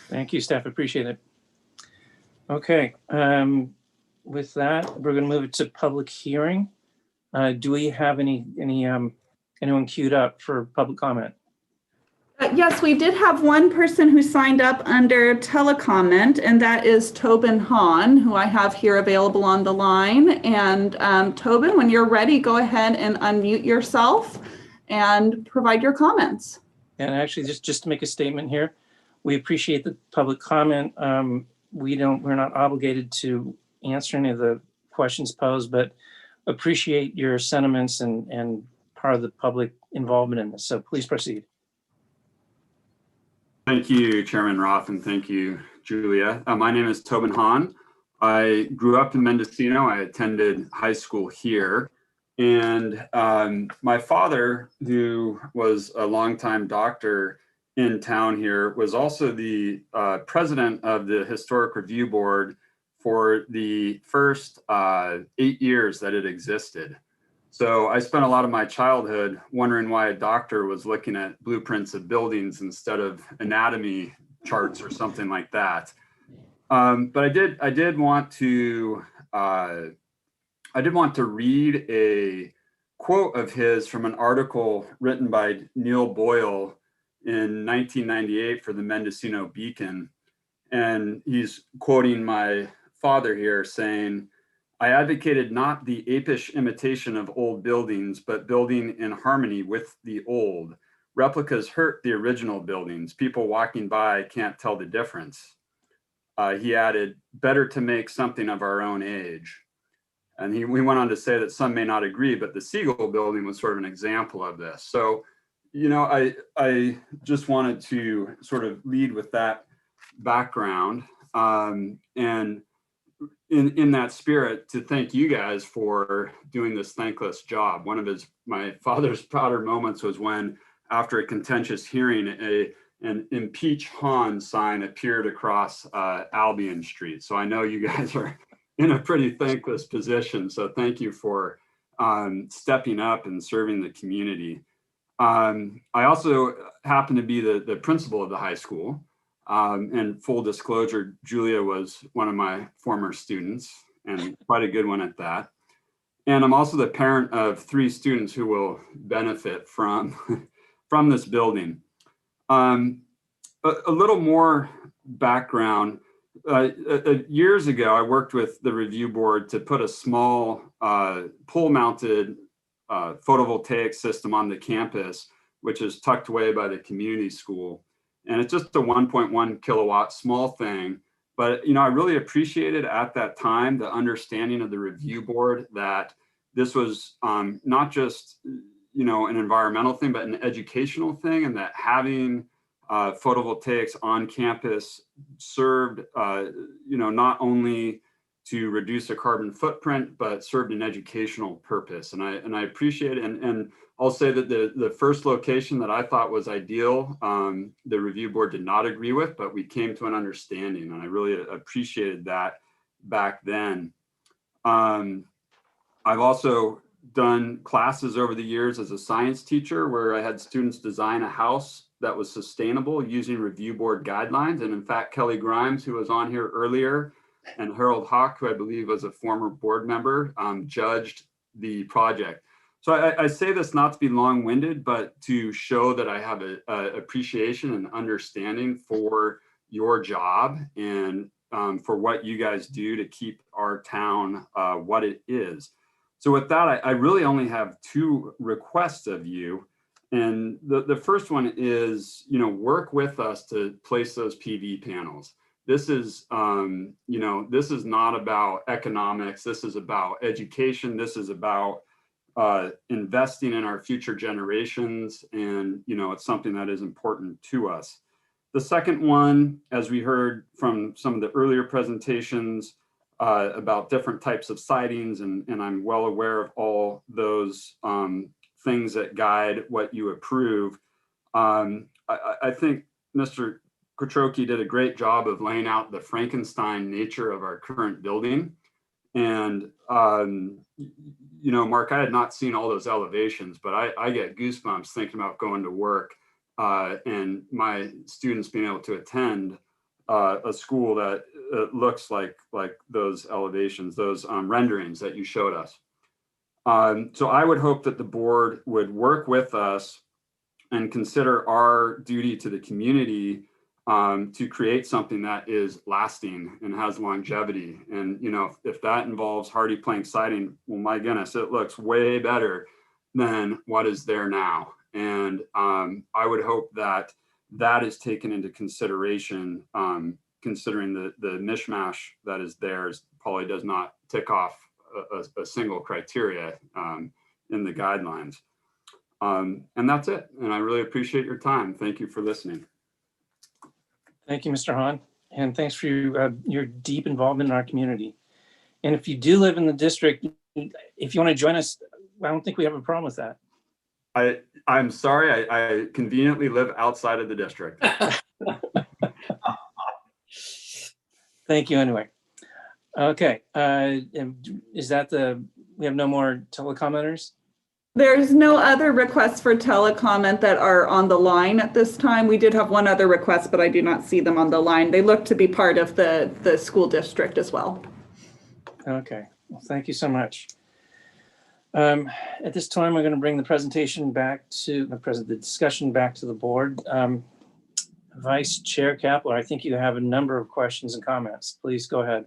Thank you, staff. Appreciate it. Okay. With that, we're going to move it to public hearing. Do we have anyone queued up for public comment?
Yes, we did have one person who signed up under telecomment, and that is Tobin Hahn, who I have here available on the line. And Tobin, when you're ready, go ahead and unmute yourself and provide your comments.
And actually, just to make a statement here, we appreciate the public comment. We're not obligated to answer any of the questions posed, but appreciate your sentiments and part of the public involvement in this. So please proceed.
Thank you, Chairman Roth, and thank you, Julia. My name is Tobin Hahn. I grew up in Mendocino. I attended high school here. And my father, who was a longtime doctor in town here, was also the president of the Historic Review Board for the first 8 years that it existed. So I spent a lot of my childhood wondering why a doctor was looking at blueprints of buildings instead of anatomy charts or something like that. But I did want to read a quote of his from an article written by Neil Boyle in 1998 for the Mendocino Beacon. And he's quoting my father here saying, "I advocated not the apish imitation of old buildings, but building in harmony with the old. Replicas hurt the original buildings. People walking by can't tell the difference." He added, "Better to make something of our own age." And we went on to say that some may not agree, but the Siegel building was sort of an example of this. So, you know, I just wanted to sort of lead with that background, and in that spirit, to thank you guys for doing this thankless job. One of my father's prouder moments was when, after a contentious hearing, an impeach Hahn sign appeared across Albion Street. So I know you guys are in a pretty thankless position. So thank you for stepping up and serving the community. I also happen to be the principal of the high school. And full disclosure, Julia was one of my former students and quite a good one at that. And I'm also the parent of 3 students who will benefit from this building. A little more background. Years ago, I worked with the review board to put a small pole-mounted photovoltaic system on the campus, which is tucked away by the community school. And it's just a 1.1 kilowatt small thing. But, you know, I really appreciated at that time the understanding of the review board that this was not just, you know, an environmental thing, but an educational thing, and that having photovoltaics on campus served, you know, not only to reduce a carbon footprint, but served an educational purpose. And I appreciate it. And I'll say that the first location that I thought was ideal, the review board did not agree with, but we came to an understanding, and I really appreciated that back then. I've also done classes over the years as a science teacher where I had students design a house that was sustainable using review board guidelines. And in fact, Kelly Grimes, who was on here earlier, and Harold Hawk, who I believe was a former board member, judged the project. So I say this not to be long-winded, but to show that I have a appreciation and understanding for your job and for what you guys do to keep our town what it is. So with that, I really only have two requests of you. And the first one is, work with us to place those PV panels. This is, this is not about economics. This is about education. This is about investing in our future generations. And, it's something that is important to us. The second one, as we heard from some of the earlier presentations about different types of sightings, and I'm well aware of all those things that guide what you approve. I think Mr. Kotroki did a great job of laying out the Frankenstein nature of our current building. And, Mark, I had not seen all those elevations, but I get goosebumps thinking about going to work and my students being able to attend a school that looks like those elevations, those renderings that you showed us. So I would hope that the board would work with us and consider our duty to the community to create something that is lasting and has longevity. And, if that involves hardy plank siding, well, my goodness, it looks way better than what is there now. And I would hope that that is taken into consideration, considering the mishmash that is there probably does not tick off a single criteria in the guidelines. And that's it. And I really appreciate your time. Thank you for listening.
Thank you, Mr. Hahn. And thanks for your deep involvement in our community. And if you do live in the district, if you want to join us, I don't think we have a problem with that.
I'm sorry, I conveniently live outside of the district.
Thank you anyway. Okay, is that we have no more telecommenters?
There's no other requests for telecomment that are on the line at this time. We did have one other request, but I do not see them on the line. They look to be part of the school district as well.
Okay, well, thank you so much. At this time, we're going to bring the presentation back to the discussion back to the board. Vice Chair Kapler, I think you have a number of questions and comments. Please go ahead.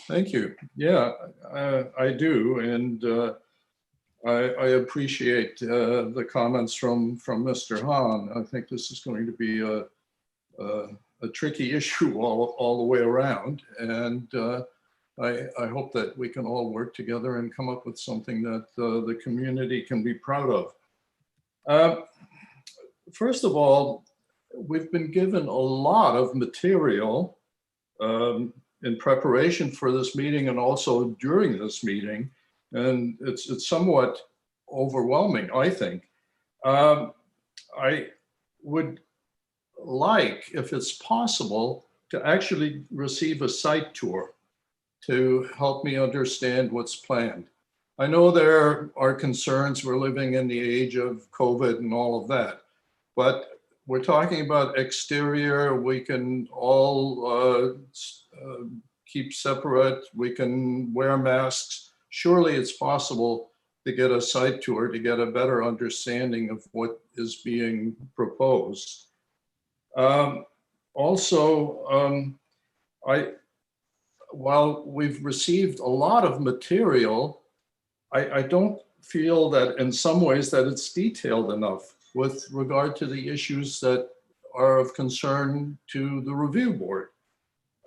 Thank you. Yeah, I do. And I appreciate the comments from Mr. Hahn. I think this is going to be a tricky issue all the way around. And I hope that we can all work together and come up with something that the community can be proud of. First of all, we've been given a lot of material in preparation for this meeting and also during this meeting. And it's somewhat overwhelming, I think. I would like, if it's possible, to actually receive a site tour to help me understand what's planned. I know there are concerns. We're living in the age of COVID and all of that, but we're talking about exterior. We can all keep separate. We can wear masks. Surely it's possible to get a site tour to get a better understanding of what is being proposed. While we've received a lot of material, I don't feel that in some ways that it's detailed enough with regard to the issues that are of concern to the review board.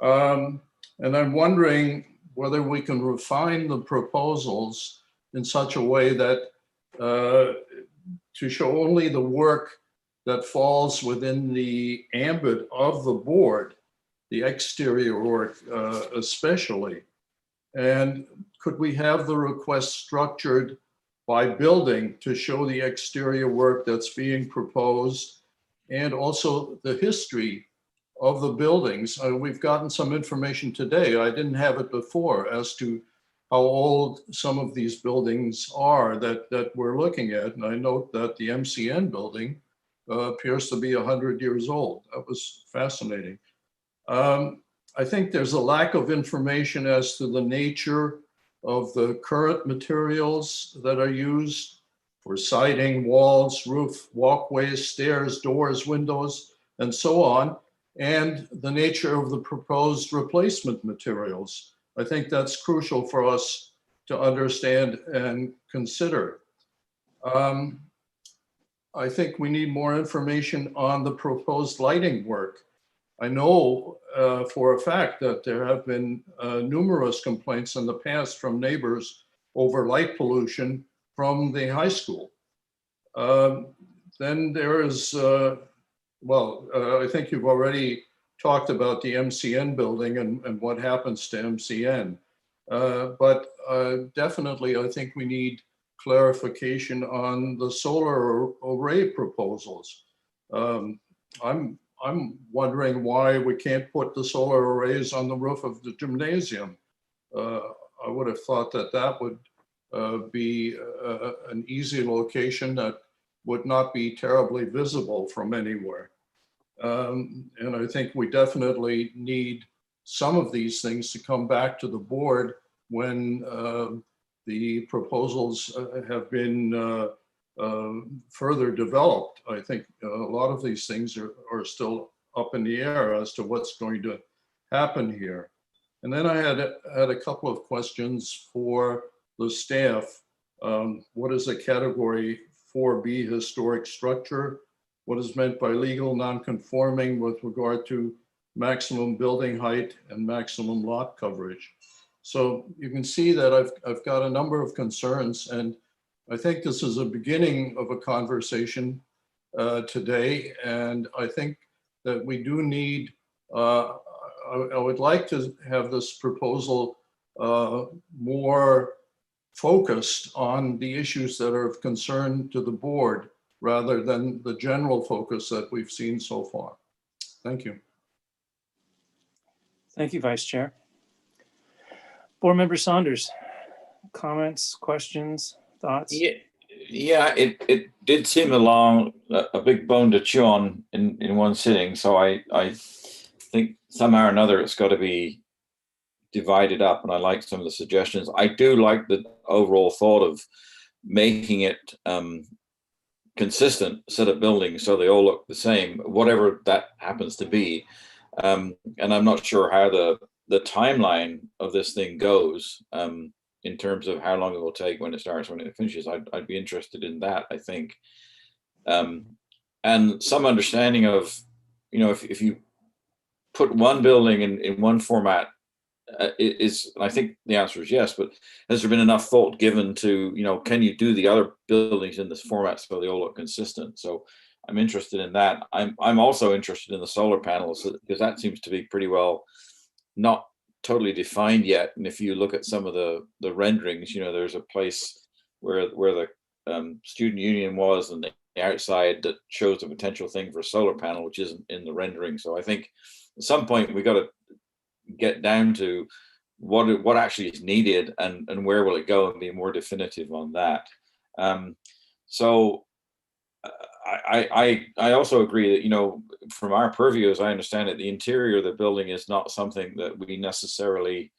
And I'm wondering whether we can refine the proposals in such a way that to show only the work that falls within the ambit of the board, the exterior work especially, And could we have the request structured by building to show the exterior work that's being proposed and also the history of the buildings? We've gotten some information today. I didn't have it before as to how old some of these buildings are that we're looking at. And I note that the MCN building appears to be 100 years old. That was fascinating. I think there's a lack of information as to the nature of the current materials that are used for siding, walls, roof, walkways, stairs, doors, windows, and so on, and the nature of the proposed replacement materials. I think that's crucial for us to understand and consider. I think we need more information on the proposed lighting work. I know for a fact that there have been numerous complaints in the past from neighbors over light pollution from the high school. Then there is, I think you've already talked about the MCN building and what happens to MCN. But definitely, I think we need clarification on the solar array proposals. I'm wondering why we can't put the solar arrays on the roof of the gymnasium. I would have thought that that would be an easy location that would not be terribly visible from anywhere. And I think we definitely need some of these things to come back to the board when the proposals have been further developed. I think a lot of these things are still up in the air as to what's going to happen here. And then I had a couple of questions for the staff. What is a category 4B historic structure? What is meant by legal non-conforming with regard to maximum building height and maximum lot coverage? So you can see that I've got a number of concerns, and I think this is a beginning of a conversation today. And I think that we do need, I would like to have this proposal more focused on the issues that are of concern to the board rather than the general focus that we've seen so far. Thank you.
Thank you, Vice Chair. Board Member Saunders, comments, questions, thoughts?
Yeah, it did seem a big bone to chew on in one sitting. So I think somehow or another it's got to be divided up, and I like some of the suggestions. I do like the overall thought of making it consistent set of buildings so they all look the same, whatever that happens to be. And I'm not sure how the timeline of this thing goes in terms of how long it will take when it starts, when it finishes. I'd be interested in that, I think. And some understanding of, if you put one building in one format, I think the answer is yes, but has there been enough thought given to, can you do the other buildings in this format so they all look consistent? So I'm interested in that. I'm also interested in the solar panels, because that seems to be pretty well not totally defined yet. And if you look at some of the renderings, there's a place where the student union was and the outside that shows a potential thing for a solar panel, which isn't in the rendering. So I think at some point we got to get down to what actually is needed and where will it go, and be more definitive on that. So I also agree that, from our purview, as I understand it, the interior of the building is not something that we necessarily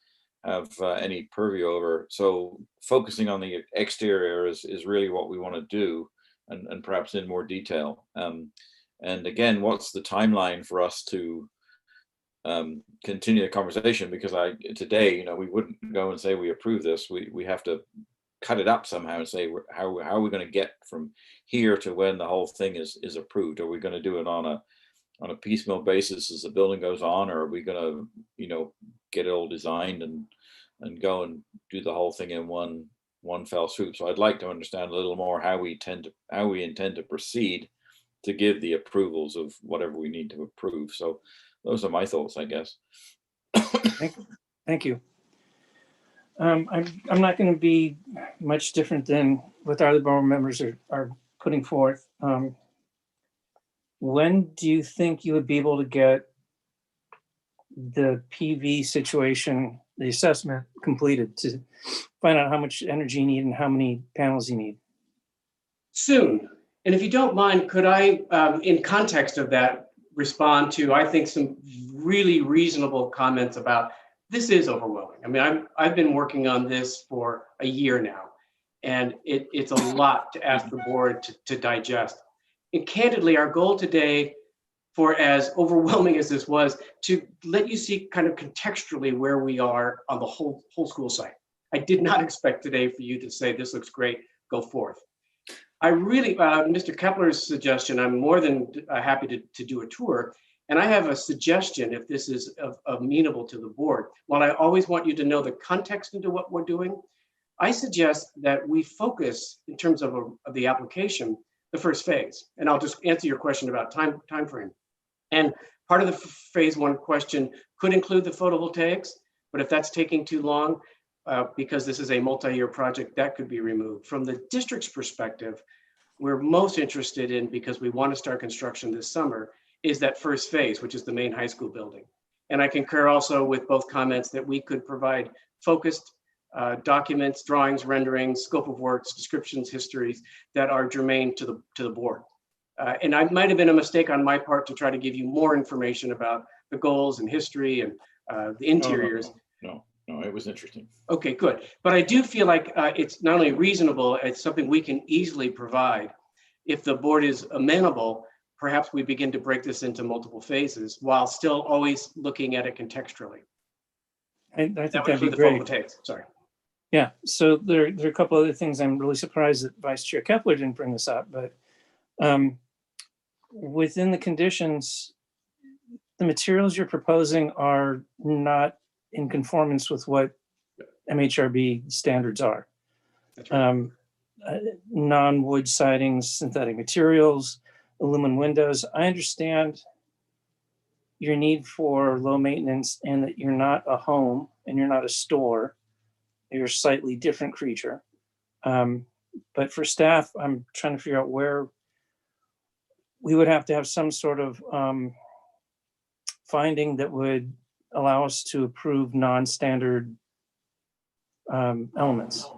have any purview over. So focusing on the exterior is really what we want to do, and perhaps in more detail. And again, what's the timeline for us to continue the conversation? Because today, we wouldn't go and say we approve this. We have to cut it up somehow and say, how are we going to get from here to when the whole thing is approved? Are we going to do it on a piecemeal basis as the building goes on, or are we going to get it all designed and go and do the whole thing in one fell swoop? So I'd like to understand a little more how we intend to proceed to give the approvals of whatever we need to approve. So those are my thoughts, I guess.
Thank you. I'm not going to be much different than what the other board members are putting forth. When do you think you would be able to get the PV situation, the assessment completed to find out how much energy you need and how many panels you need?
Soon. And if you don't mind, could I, in context of that, respond to, I think, some really reasonable comments about this is overwhelming. I mean, I've been working on this for a year now, and it's a lot to ask the board to digest. And candidly, our goal today, for as overwhelming as this was, to let you see kind of contextually where we are on the whole school site. I did not expect today for you to say, this looks great, go forth. I really, Mr. Kepler's suggestion, I'm more than happy to do a tour. And I have a suggestion, if this is amenable to the board. While I always want you to know the context into what we're doing, I suggest that we focus in terms of the application, the first phase. And I'll just answer your question about time frame. And part of the phase one question could include the photovoltaics, but if that's taking too long, because this is a multi-year project, that could be removed. From the district's perspective, we're most interested in, because we want to start construction this summer, is that first phase, which is the main high school building. And I concur also with both comments that we could provide focused documents, drawings, renderings, scope of works, descriptions, histories that are germane to the board. And I might have been a mistake on my part to try to give you more information about the goals and history and the interiors.
No, it was interesting.
Okay, good. But I do feel like it's not only reasonable, it's something we can easily provide. If the board is amenable, perhaps we begin to break this into multiple phases while still always looking at it contextually.
I think
That would
that'd be
include the
great.
photovoltaics. Sorry.
Yeah, so there are a couple other things. I'm really surprised that Vice Chair Kepler didn't bring this up, but within the conditions, the materials you're proposing are not in conformance with what MHRB standards are.
That's right.
Non-wood sidings, synthetic materials, aluminum windows. I understand your need for low maintenance and that you're not a home and you're not a store. You're a slightly different creature. But for staff, I'm trying to figure out where we would have to have some sort of finding that would allow us to approve non-standard elements.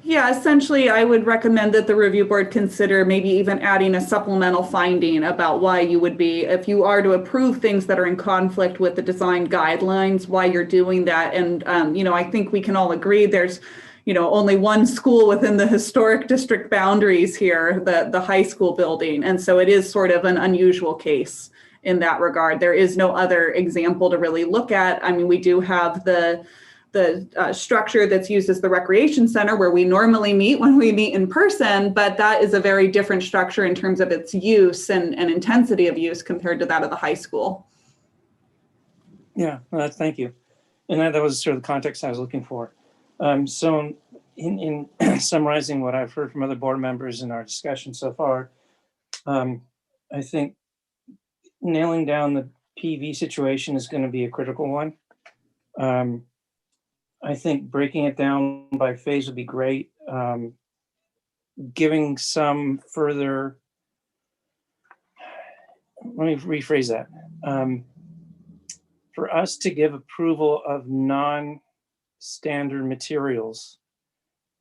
Yeah, essentially, I would recommend that the review board consider maybe even adding a supplemental finding about why you would be, if you are to approve things that are in conflict with the design guidelines, why you're doing that. And, I think we can all agree there's, only one school within the historic district boundaries here, the high school building. And so it is sort of an unusual case in that regard. There is no other example to really look at. I mean, we do have the structure that's used as the recreation center where we normally meet when we meet in person, but that is a very different structure in terms of its use and intensity of use compared to that of the high school.
Yeah, thank you. And that was sort of the context I was looking for. So in summarizing what I've heard from other board members in our discussion so far, I think nailing down the PV situation is going to be a critical one. I think breaking it down by phase would be great. Giving some further, let me rephrase that. For us to give approval of non-standard materials,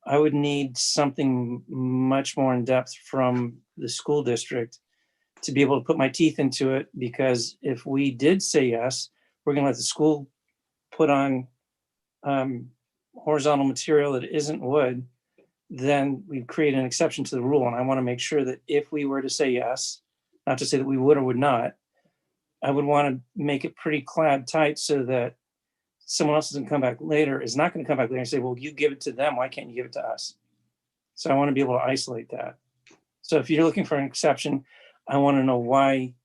I would need something much more in depth from the school district to be able to put my teeth into it, because if we did say yes, we're going to let the school put on horizontal material that isn't wood, then we create an exception to the rule. And I want to make sure that if we were to say yes, not to say that we would or would not, I would want to make it pretty clad tight so that someone else doesn't come back later, is not going to come back later and say, well, you give it to them, why can't you give it to us? So I want to be able to isolate that. So if you're looking for an exception, I want to know why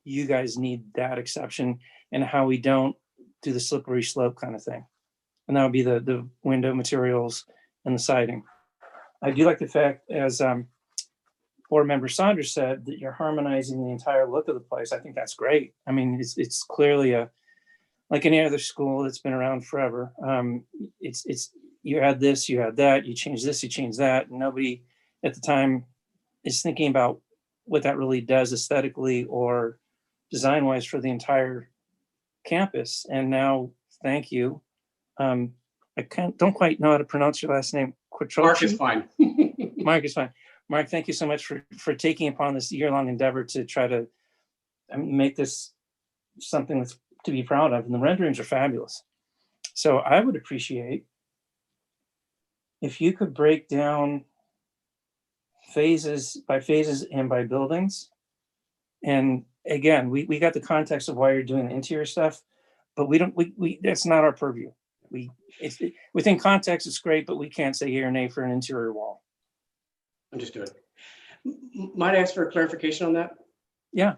you guys need that exception and how we don't do the slippery slope kind of thing. And that would be the window materials and the siding. I do like the fact, as board member Saunders said, that you're harmonizing the entire look of the place. I think that's great. I mean, it's clearly a like any other school that's been around forever. It's you had this, you had that, you changed this, you changed that. And nobody at the time is thinking about what that really does aesthetically or design-wise for the entire campus. And now, thank you. I don't quite know how to pronounce your last name.
Mark is fine.
Mark is fine. Mark, thank you so much for taking upon this year-long endeavor to try to make this something that's to be proud of. And the renderings are fabulous. So I would appreciate if you could break down phases and by buildings. And again, we got the context of why you're doing the interior stuff, but that's not our purview. Within context, it's great, but we can't say yea or nay for an interior wall.
Understood. Might I ask for a clarification on that?
Yeah.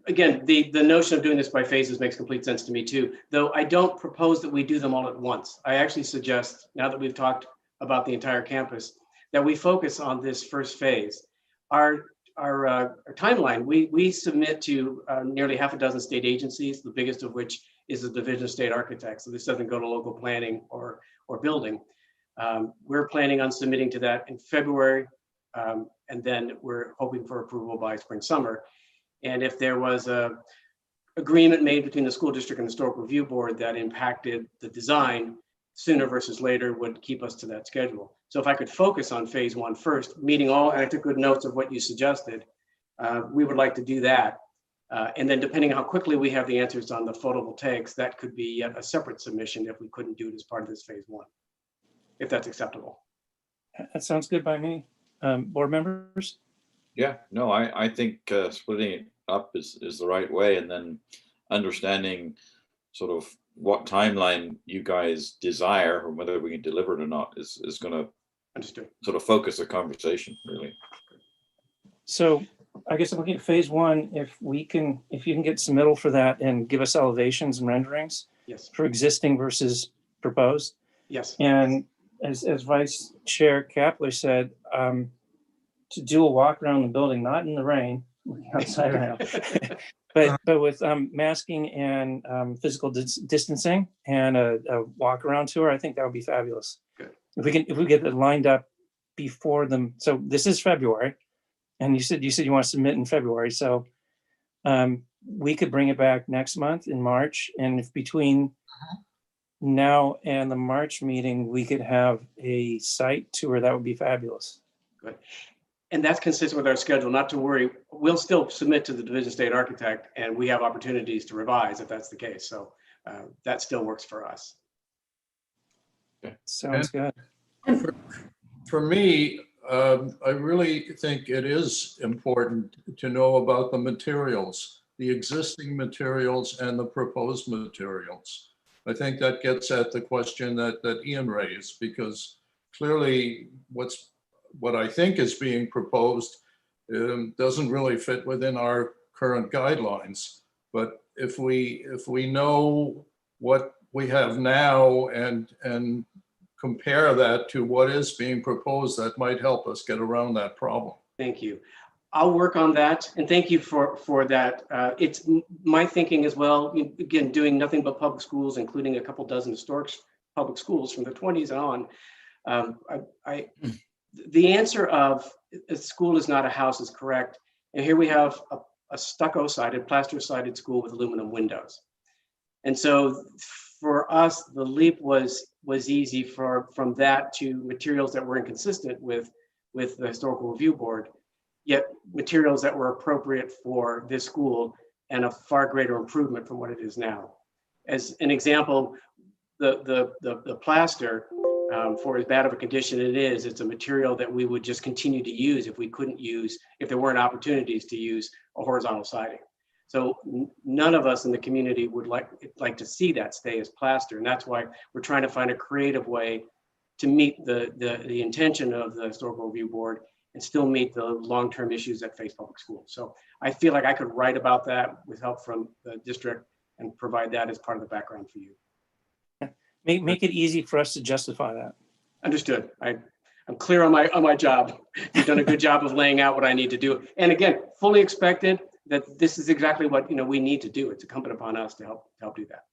Again, the notion of doing this by phases makes complete sense to me too, though I don't propose that we do them all at once. I actually suggest, now that we've talked about the entire campus, that we focus on this first phase. Our timeline, we submit to nearly half a dozen state agencies, the biggest of which is the Division of State Architects. So this doesn't go to local planning or building. We're planning on submitting to that in February, and then we're hoping for approval by spring, summer. And if there was a agreement made between the school district and the Historic Review Board that impacted the design, sooner versus later would keep us to that schedule. So if I could focus on phase 1 first, meeting all, and I took good notes of what you suggested, we would like to do that. And then depending on how quickly we have the answers on the photovoltaics, that could be yet a separate submission if we couldn't do it as part of this phase 1, if that's acceptable.
That sounds good by me. Board members?
Yeah, no, I think splitting it up is the right way, and then understanding sort of what timeline you guys desire or whether we can deliver it or not is going to sort of focus the conversation, really.
So I guess I'm looking at phase 1. If you can get submittal for that and give us elevations and renderings.
Yes.
For existing versus proposed.
Yes.
And as Vice Chair Kapler said, to do a walk around the building, not in the rain, outside right now, but with masking and physical distancing and a walk around tour, I think that would be fabulous.
Good.
If we get it lined up before them. So this is February, and you said you want to submit in February. So we could bring it back next month in March, and if between now and the March meeting we could have a site tour, that would be fabulous.
Good. And that's consistent with our schedule, not to worry. We'll still submit to the Division State Architect, and we have opportunities to revise if that's the case. So that still works for us.
Okay.
Sounds good.
For me, I really think it is important to know about the materials, the existing materials and the proposed materials. I think that gets at the question that Ian raised, because clearly what I think is being proposed doesn't really fit within our current guidelines. But if we know what we have now and compare that to what is being proposed, that might help us get around that problem.
Thank you. I'll work on that, and thank you for that. It's my thinking as well, again, doing nothing but public schools, including a couple dozen historic public schools from the 20s and on. The answer of a school is not a house is correct. And here we have a stucco-sided, plaster-sided school with aluminum windows. And so for us, the leap was easy from that to materials that were inconsistent with the Historical Review Board, yet materials that were appropriate for this school and a far greater improvement from what it is now. As an example, the plaster, for as bad of a condition it is, it's a material that we would just continue to use if there weren't opportunities to use a horizontal siding. So none of us in the community would like to see that stay as plaster. And that's why we're trying to find a creative way to meet the intention of the Historical Review Board and still meet the long-term issues that face public schools. So I feel like I could write about that with help from the district and provide that as part of the background for you.
Make it easy for us to justify that.
Understood. I'm clear on my job. You've done a good job of laying out what I need to do. And again, fully expected. that this is exactly what we need to do. It's incumbent upon us to help do that.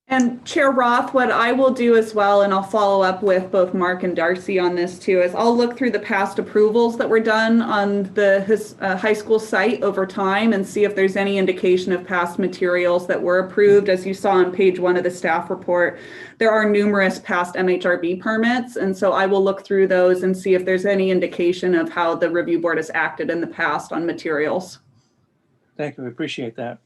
And Chair Roth, what I will do as well, and I'll follow up with both Mark and Darcy on this too, is I'll look through the past approvals that were done on the high school site over time and see if there's any indication of past materials that were approved. As you saw on page 1 of the staff report, there are numerous past MHRB permits. And so I will look through those and see if there's any indication of how the review board has acted in the past on materials.
Thank you. We appreciate that.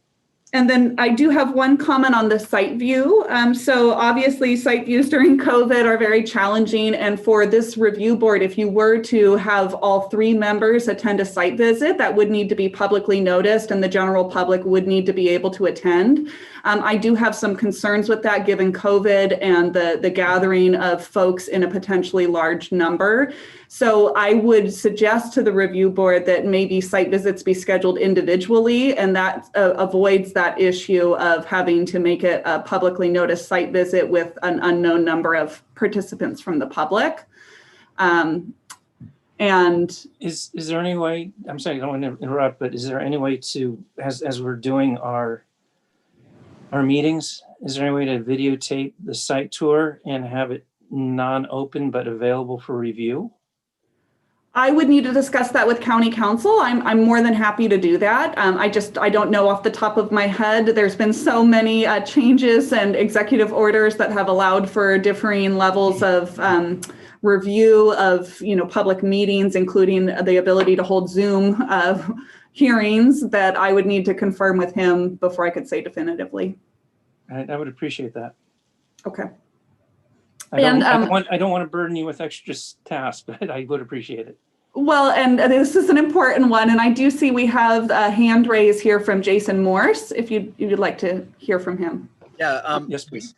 And then I do have one comment on the site view. So obviously site views during COVID are very challenging. And for this review board, if you were to have all 3 members attend a site visit, that would need to be publicly noticed and the general public would need to be able to attend. I do have some concerns with that given COVID and the gathering of folks in a potentially large number. So I would suggest to the review board that maybe site visits be scheduled individually, and that avoids that issue of having to make it a publicly noticed site visit with an unknown number of participants from the public. And
is there any way, I'm sorry, I don't want to interrupt, but is there any way to, as we're doing our meetings, is there any way to videotape the site tour and have it non-open but available for review?
I would need to discuss that with county council. I'm more than happy to do that. I don't know off the top of my head. There's been so many changes and executive orders that have allowed for differing levels of review of public meetings, including the ability to hold Zoom hearings, that I would need to confirm with him before I could say definitively.
I would appreciate that.
Okay.
I don't want to burden you with extra tasks, but I would appreciate it.
Well, and this is an important one, and I do see we have a hand raise here from Jason Morse, if you'd like to hear from him.
Yeah.
Yes, please.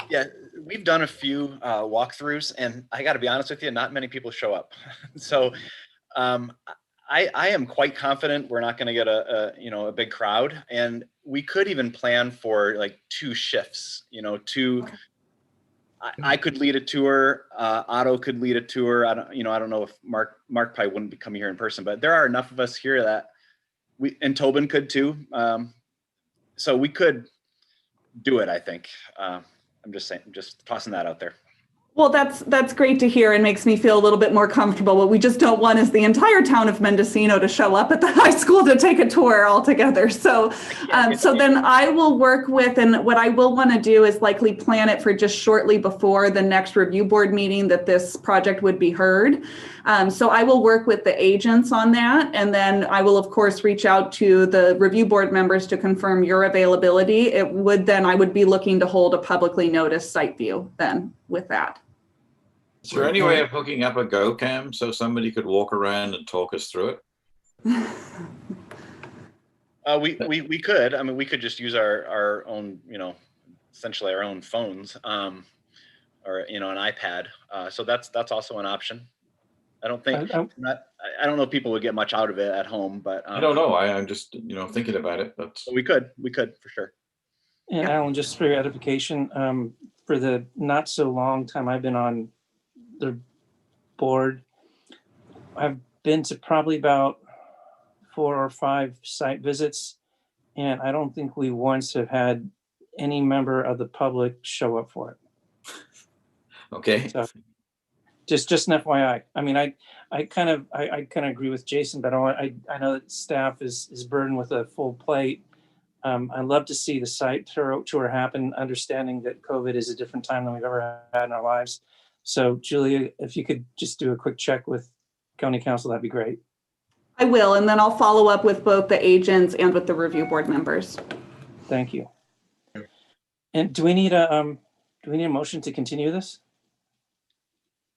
Yeah, we've done a few walkthroughs, and I got to be honest with you, not many people show up. So I am quite confident we're not going to get a big crowd, and we could even plan for like 2 shifts. Okay. I could lead a tour. Otto could lead a tour. I don't know if Mark probably wouldn't be coming here in person, but there are enough of us here that and Tobin could too. So we could do it, I think. I'm just saying, just tossing that out there.
Well, that's great to hear and makes me feel a little bit more comfortable. What we just don't want is the entire town of Mendocino to show up at the high school to take a tour altogether. So, so then I will work with, and what I will want to do is likely plan it for just shortly before the next review board meeting that this project would be heard. So I will work with the agents on that. And then I will, of course, reach out to the review board members to confirm your availability. I would be looking to hold a publicly noticed site view then with that.
Is there any way of hooking up a GoCam so somebody could walk around and talk us through it?
We could. I mean, we could just use our own, essentially our own phones, or an iPad. So that's also an option. I don't think I don't know if people would get much out of it at home, but
I don't know. I'm just thinking about it. But
we could for sure.
And Alan, just for your edification, for the not so long time I've been on the board, I've been to probably about 4 or 5 site visits, and I don't think we once have had any member of the public show up for it.
Okay.
So just an FYI. I mean, I kind of agree with Jason, but I know that staff is burdened with a full plate. I'd love to see the site tour happen, understanding that COVID is a different time than we've ever had in our lives. So Julia, if you could just do a quick check with county council, that'd be great.
I will, and then I'll follow up with both the agents and with the review board members.
Thank you. And do we need a motion to continue this?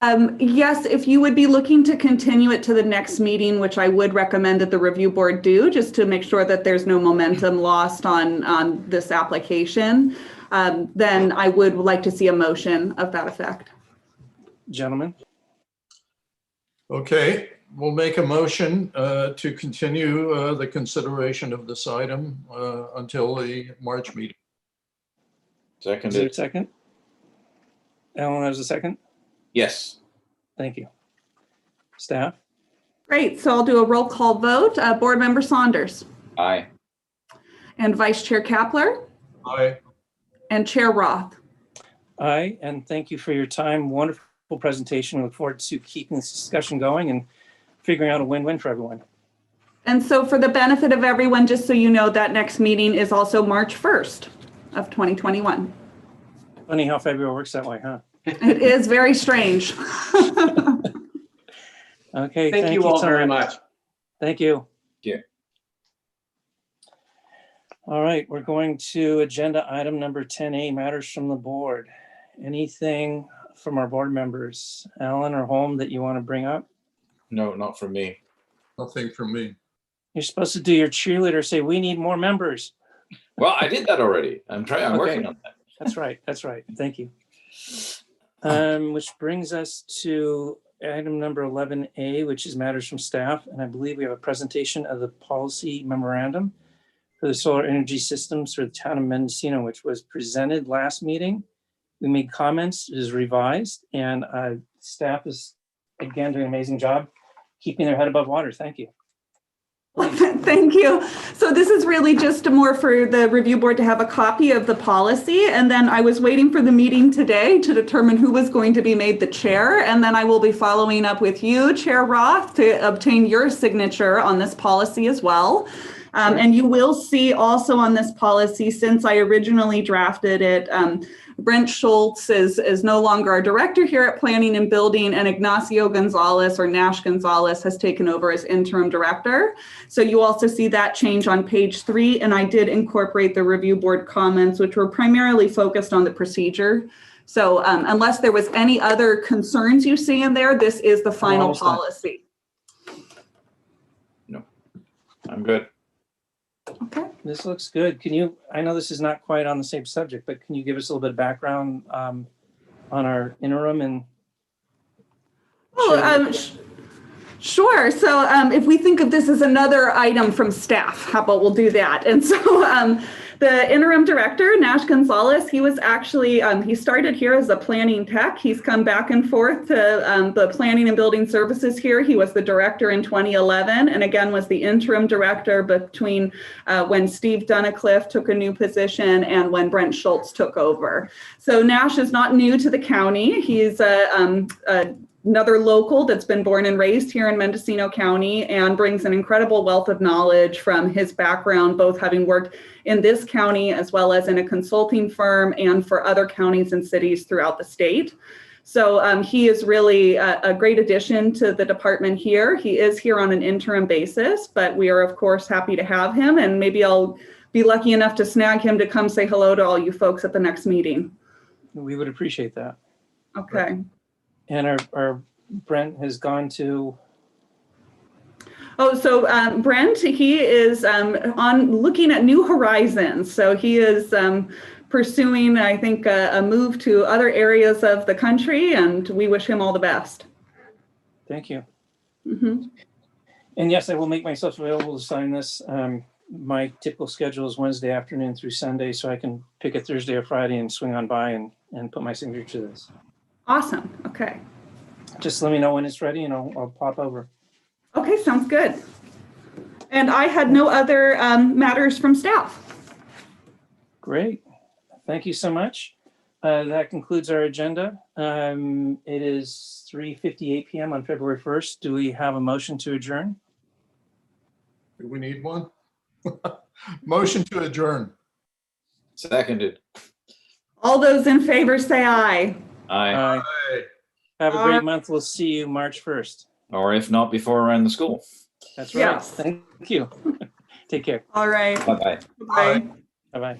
Yes, if you would be looking to continue it to the next meeting, which I would recommend that the review board do, just to make sure that there's no momentum lost on this application, then I would like to see a motion of that effect.
Gentlemen.
Okay, we'll make a motion to continue the consideration of this item until the March meeting.
Second.
Is there a second? Alan has a second?
Yes.
Thank you. Staff?
Great, so I'll do a roll call vote. Board Member Saunders.
Aye.
And Vice Chair Kapler,
Aye.
and Chair Roth.
Aye, and thank you for your time. Wonderful presentation. Look forward to keeping this discussion going and figuring out a win-win for everyone.
And so for the benefit of everyone, just so you know, that next meeting is also March 1st of 2021.
Funny how February works that way, huh?
It is very strange.
Okay,
Thank you all
so
very much.
Thank you.
Yeah.
All right, we're going to agenda item number 10A, matters from the board. Anything from our board members, Alan or Holm, that you want to bring up?
No, not for me.
Nothing from me.
You're supposed to do your cheerleader, say, we need more members.
Well, I did that already. I'm working on that.
That's right. That's right. Thank you. Which brings us to item number 11A, which is matters from staff. And I believe we have a presentation of the policy memorandum for the solar energy systems for the town of Mendocino, which was presented last meeting. We made comments, it is revised, and staff is again doing an amazing job keeping their head above water. Thank you.
Thank you. So this is really just more for the review board to have a copy of the policy. And then I was waiting for the meeting today to determine who was going to be made the chair. And then I will be following up with you, Chair Roth, to obtain your signature on this policy as well. And you will see also on this policy, since I originally drafted it, Brent Schultz is no longer our director here at Planning and Building, and Ignacio Gonzalez, or Nash Gonzalez, has taken over as interim director. So you also see that change on page 3, and I did incorporate the review board comments, which were primarily focused on the procedure. So unless there was any other concerns you see in there, this is the final policy.
No, I'm good.
Okay.
This looks good. Can you, I know this is not quite on the same subject, but can you give us a little bit of background on our interim and?
Sure. So if we think of this as another item from staff, how about we'll do that? And so the interim director, Nash Gonzalez, he was actually, he started here as a planning tech. He's come back and forth to the planning and building services here. He was the director in 2011 and again was the interim director between when Steve Dunnacliff took a new position and when Brent Schultz took over. So Nash is not new to the county. He's another local that's been born and raised here in Mendocino County and brings an incredible wealth of knowledge from his background, both having worked in this county as well as in a consulting firm and for other counties and cities throughout the state. So he is really a great addition to the department here. He is here on an interim basis, but we are of course happy to have him, and maybe I'll be lucky enough to snag him to come say hello to all you folks at the next meeting.
We would appreciate that.
Okay.
And our Brent has gone to?
Oh, so Brent, he is on looking at new horizons. So he is pursuing, I think, a move to other areas of the country, and we wish him all the best.
Thank you.
Mm-hmm.
And yes, I will make myself available to sign this. My typical schedule is Wednesday afternoon through Sunday, so I can pick a Thursday or Friday and swing on by and put my signature to this.
Awesome. Okay.
Just let me know when it's ready and I'll pop over.
Okay, sounds good. And I had no other matters from staff.
Great. Thank you so much. That concludes our agenda. It is 3:58 p.m. on February 1st. Do we have a motion to adjourn?
Do we need one? Motion to adjourn.
Seconded.
All those in favor say aye.
Aye.
Have a great month. We'll see you March 1st.
Or if not, before around the school.
That's right.
Yes.
Thank you. Take care.
All right.
Bye-bye.
Bye.
Bye-bye.